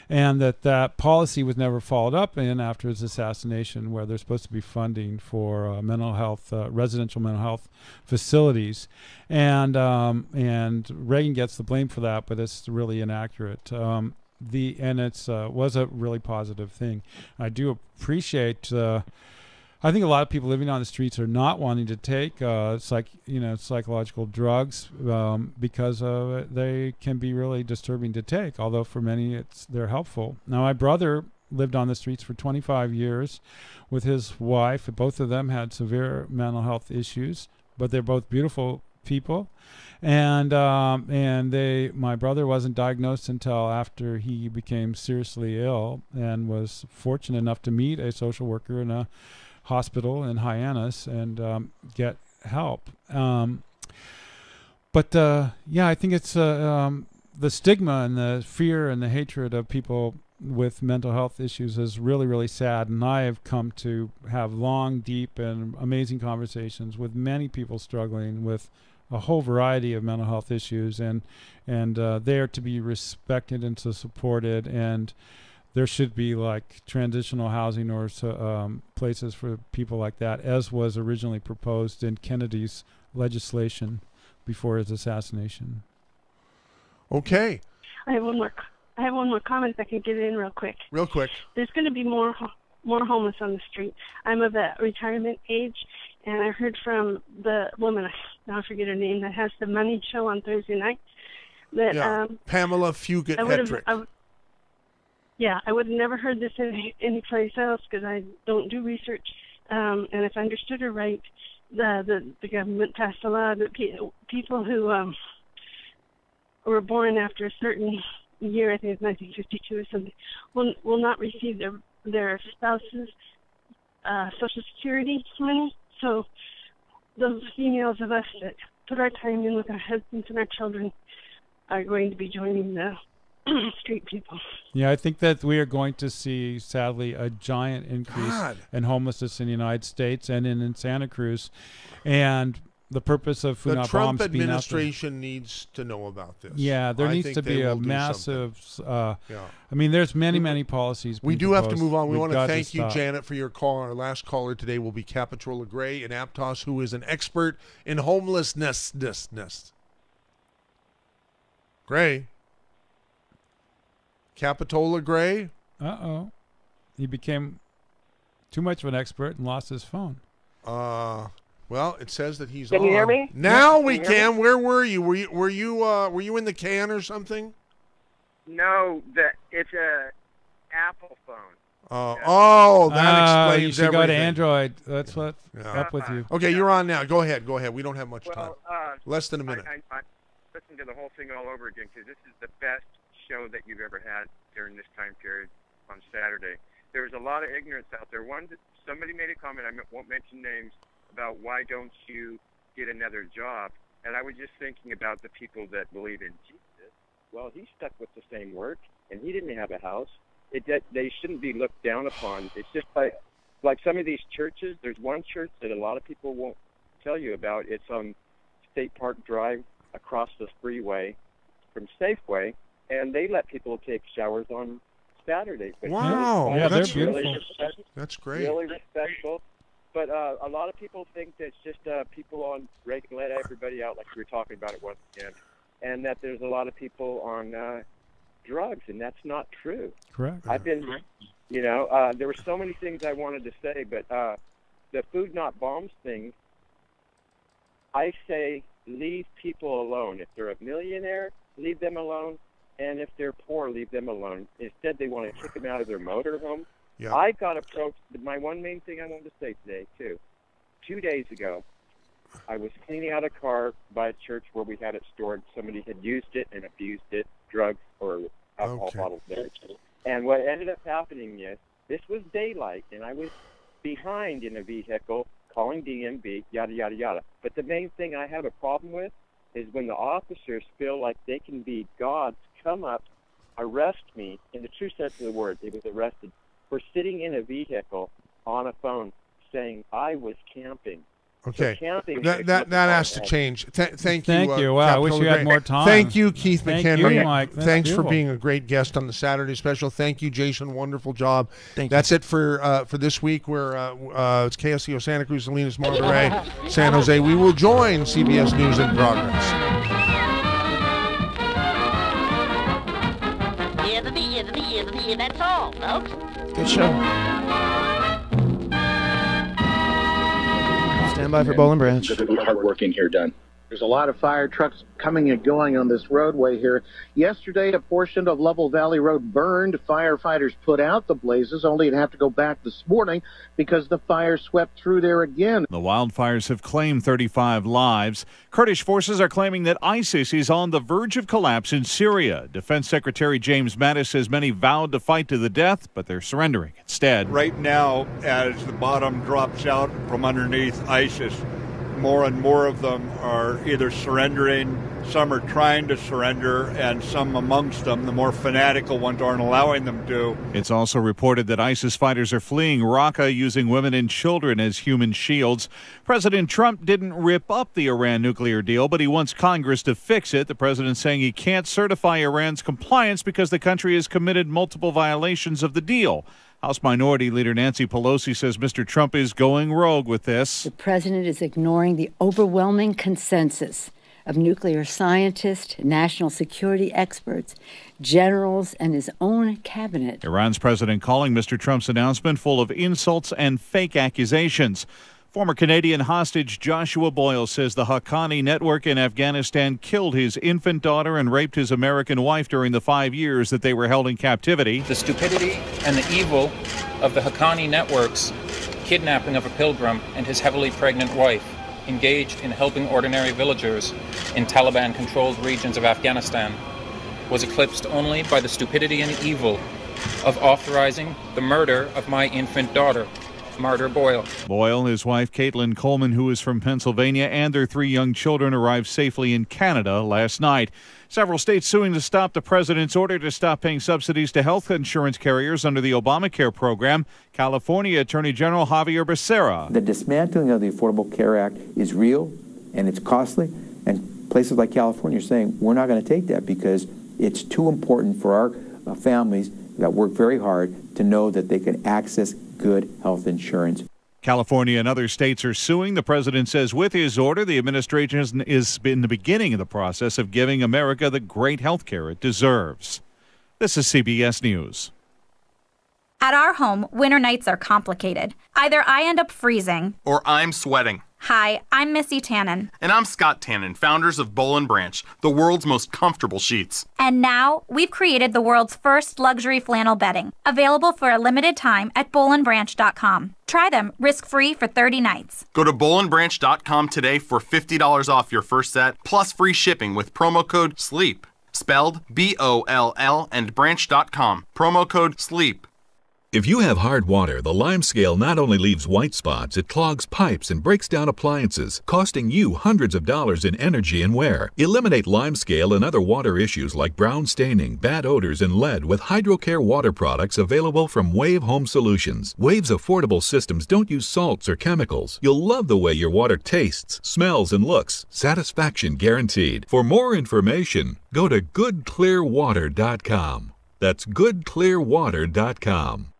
Speaker 1: and that policy was never followed up in after his assassination, where there's supposed to be funding for mental health, residential mental health facilities, and Reagan gets the blame for that, but it's really inaccurate. It's was a really positive thing. I do appreciate. I think a lot of people living on the streets are not wanting to take psychological drugs because they can be really disturbing to take. Although for many they're helpful. Now, my brother lived on the streets for 25 years with his wife. Both of them had severe mental health issues, but they're both beautiful people. And my brother wasn't diagnosed until after he became seriously ill, and was fortunate enough to meet a social worker in a hospital in Hyannis and get help. I think it's the stigma and the fear and the hatred of people with mental health issues is really, really sad. And I have come to have long, deep, and amazing conversations with many people struggling with a whole variety of mental health issues, and they are to be respected and to supported, and there should be like transitional housing or places for people like that, as was originally proposed in Kennedy's legislation before his assassination.
Speaker 2: Okay.
Speaker 9: I have one more comment if I can get in real quick.
Speaker 2: Real quick.
Speaker 9: There's going to be more homeless on the street. I'm of a retirement age, and I heard from the woman, now I forget her name, that has the Money Show on Thursday night. That
Speaker 2: Pamela Fugit-Hedrick.
Speaker 9: I would have never heard this any place else because I don't do research. And if I understood her right, the government passed a law that people who were born after a certain year, I think it's 1952 or something, will not receive their spouse's Social Security money. So those females of us that put our time in with our husbands and our children are going to be joining the street people.
Speaker 1: Yeah, I think that we are going to see, sadly, a giant increase in homelessness in the United States and in Santa Cruz. And the purpose of Food
Speaker 2: The
Speaker 1: Not
Speaker 2: Trump
Speaker 1: Bombs
Speaker 2: administration needs to know about this.
Speaker 1: Yeah, there needs to be a massive. I mean, there's many policies.
Speaker 2: We do have to move on. We want to
Speaker 1: got
Speaker 2: thank you,
Speaker 1: stop.
Speaker 2: Janet, for your call. Our last caller today will be Capitola Gray in Aptos, who is an expert in homelessness. Gray. Capitola Gray.
Speaker 1: He became too much of an expert and lost his phone.
Speaker 2: Well, it says that he's
Speaker 11: Can
Speaker 2: on.
Speaker 11: you hear me?
Speaker 2: Now we
Speaker 11: Can you hear
Speaker 2: can. Where were you? Were you in the can or something?
Speaker 11: No, it's a Apple phone.
Speaker 2: That explains
Speaker 1: you should go to
Speaker 2: everything.
Speaker 1: Android. That's what's up with you.
Speaker 2: Okay, you're on now. Go ahead. We don't have much time. Less than a minute.
Speaker 11: I listened to the whole thing all over again because this is the best show that you've ever had during this time period on Saturday. There was a lot of ignorance out there. Somebody made a comment, I won't mention names, about why don't you get another job. And I was just thinking about the people that believe in Jesus well, he stuck with the same work, and he didn't have a house. They shouldn't be looked down upon. It's just like some of these churches. There's one church that a lot of people won't tell you about. It's on State Park Drive across the freeway from Safeway, and they let people take showers on Saturdays.
Speaker 2: Wow,
Speaker 1: yeah,
Speaker 2: that's
Speaker 1: they're
Speaker 2: beautiful.
Speaker 11: Really
Speaker 2: That's great.
Speaker 11: Really respectful. But a lot of people think that it's just people on let everybody out, like we were talking about it once again, and that there's a lot of people on drugs, and that's not true.
Speaker 1: Correct.
Speaker 11: I've been, there were so many things I wanted to say, but the food not bombs thing, I say leave people alone. If they're a millionaire, leave them alone, and if they're poor, leave them alone. Instead, they want to kick them out of their motorhome.
Speaker 2: Yeah.
Speaker 11: I got approached. My one main thing I wanted to say today, too. 2 days ago, I was cleaning out a car by a church where we had it stored. Somebody had used it and abused it, drugs or alcohol bottles there. And what ended up happening is, this was daylight, and I was behind in a vehicle calling DMV, yada, yada, yada. But the main thing I have a problem with is when the officers feel like they can be gods, come up, arrest me, in the true sense of the word, they was arrested, for sitting in a vehicle on a phone saying I was camping.
Speaker 2: Okay,
Speaker 11: so camping
Speaker 2: that has to change. Thank you.
Speaker 1: Thank you. Wow, I wish you had more time.
Speaker 2: Thank you, Keith
Speaker 1: Thank
Speaker 2: McHenry.
Speaker 1: you, Mike. That's
Speaker 2: Thanks
Speaker 1: beautiful.
Speaker 2: for being a great guest on the Saturday Special. Thank you, Jason. Wonderful job.
Speaker 20: Thank
Speaker 2: That's it for this week. We're it's KSCO Santa Cruz, Salinas, Monterey, San Jose. We will join CBS News in Progress.
Speaker 10: That's all, folks.
Speaker 20: Good show. Stand by for Bowl and Branch.
Speaker 12: Hard work in here done. There's a lot of fire trucks coming and going on this roadway here. Yesterday, a portion of Lovell Valley Road burned. Firefighters put out the blazes, only to have to go back this morning because the fire swept through there again.
Speaker 6: The wildfires have claimed 35 lives. Kurdish forces are claiming that ISIS is on the verge of collapse in Syria. Defense Secretary James Mattis says many vowed to fight to the death, but they're surrendering instead.
Speaker 23: Right now, as the bottom drops out from underneath ISIS, more and more of them are either surrendering, some are trying to surrender, and some amongst them, the more fanatical ones, aren't allowing them to.
Speaker 6: It's also reported that ISIS fighters are fleeing Raqqa using women and children as human shields. President Trump didn't rip up the Iran nuclear deal, but he wants Congress to fix it. The president saying he can't certify Iran's compliance because the country has committed multiple violations of the deal. House Minority Leader Nancy Pelosi says Mr. Trump is going rogue with this.
Speaker 13: The president is ignoring the overwhelming consensus of nuclear scientists, national security experts, generals, and his own cabinet.
Speaker 6: Iran's president calling Mr. Trump's announcement full of insults and fake accusations. Former Canadian hostage Joshua Boyle says the Haqqani network in Afghanistan killed his infant daughter and raped his American wife during the 5 years that they were held in captivity.
Speaker 24: The stupidity and the evil of the Haqqani network's kidnapping of a pilgrim and his heavily pregnant wife, engaged in helping ordinary villagers in Taliban-controlled regions of Afghanistan, was eclipsed only by the stupidity and evil of authorizing the murder of my infant daughter, Martyr Boyle.
Speaker 6: Boyle, his wife Caitlin Coleman, who is from Pennsylvania, and their 3 young children arrived safely in Canada last night. Several states suing to stop the president's order to stop paying subsidies to health insurance carriers under the Obamacare program. California Attorney General Javier Becerra.
Speaker 25: The dismantling of the Affordable Care Act is real and it's costly, and places like California are saying we're not going to take that because it's too important for our families that work very hard to know that they can access good health insurance.
Speaker 6: California and other states are suing. The president says with his order, the administration is in the beginning of the process of giving America the great health care it deserves. This is CBS News.
Speaker 15: At our home, winter nights are complicated. Either I end up freezing,
Speaker 16: Or I'm sweating.
Speaker 15: Hi, I'm Missy Tannen.
Speaker 16: And I'm Scott Tannen, founders of Boll & Branch, the world's most comfortable sheets.
Speaker 15: And now, we've created the world's first luxury flannel bedding, available for a limited time at bollandbranch.com. Try them risk-free for 30 nights.
Speaker 16: Go to bollandbranch.com today for $50 off your first set, plus free shipping with promo code SLEEP. Spelled B-O-L-L and branch.com. Promo code SLEEP.
Speaker 14: If you have hard water, the Limescale not only leaves white spots, it clogs pipes and breaks down appliances, costing you hundreds of dollars in energy and wear. Eliminate Limescale and other water issues like brown staining, bad odors, and lead with HydroCare water products available from Wave Home Solutions. Wave's affordable systems don't use salts or chemicals. You'll love the way your water tastes, smells, and looks. Satisfaction guaranteed. For more information, go to goodclearwater.com. That's goodclearwater.com.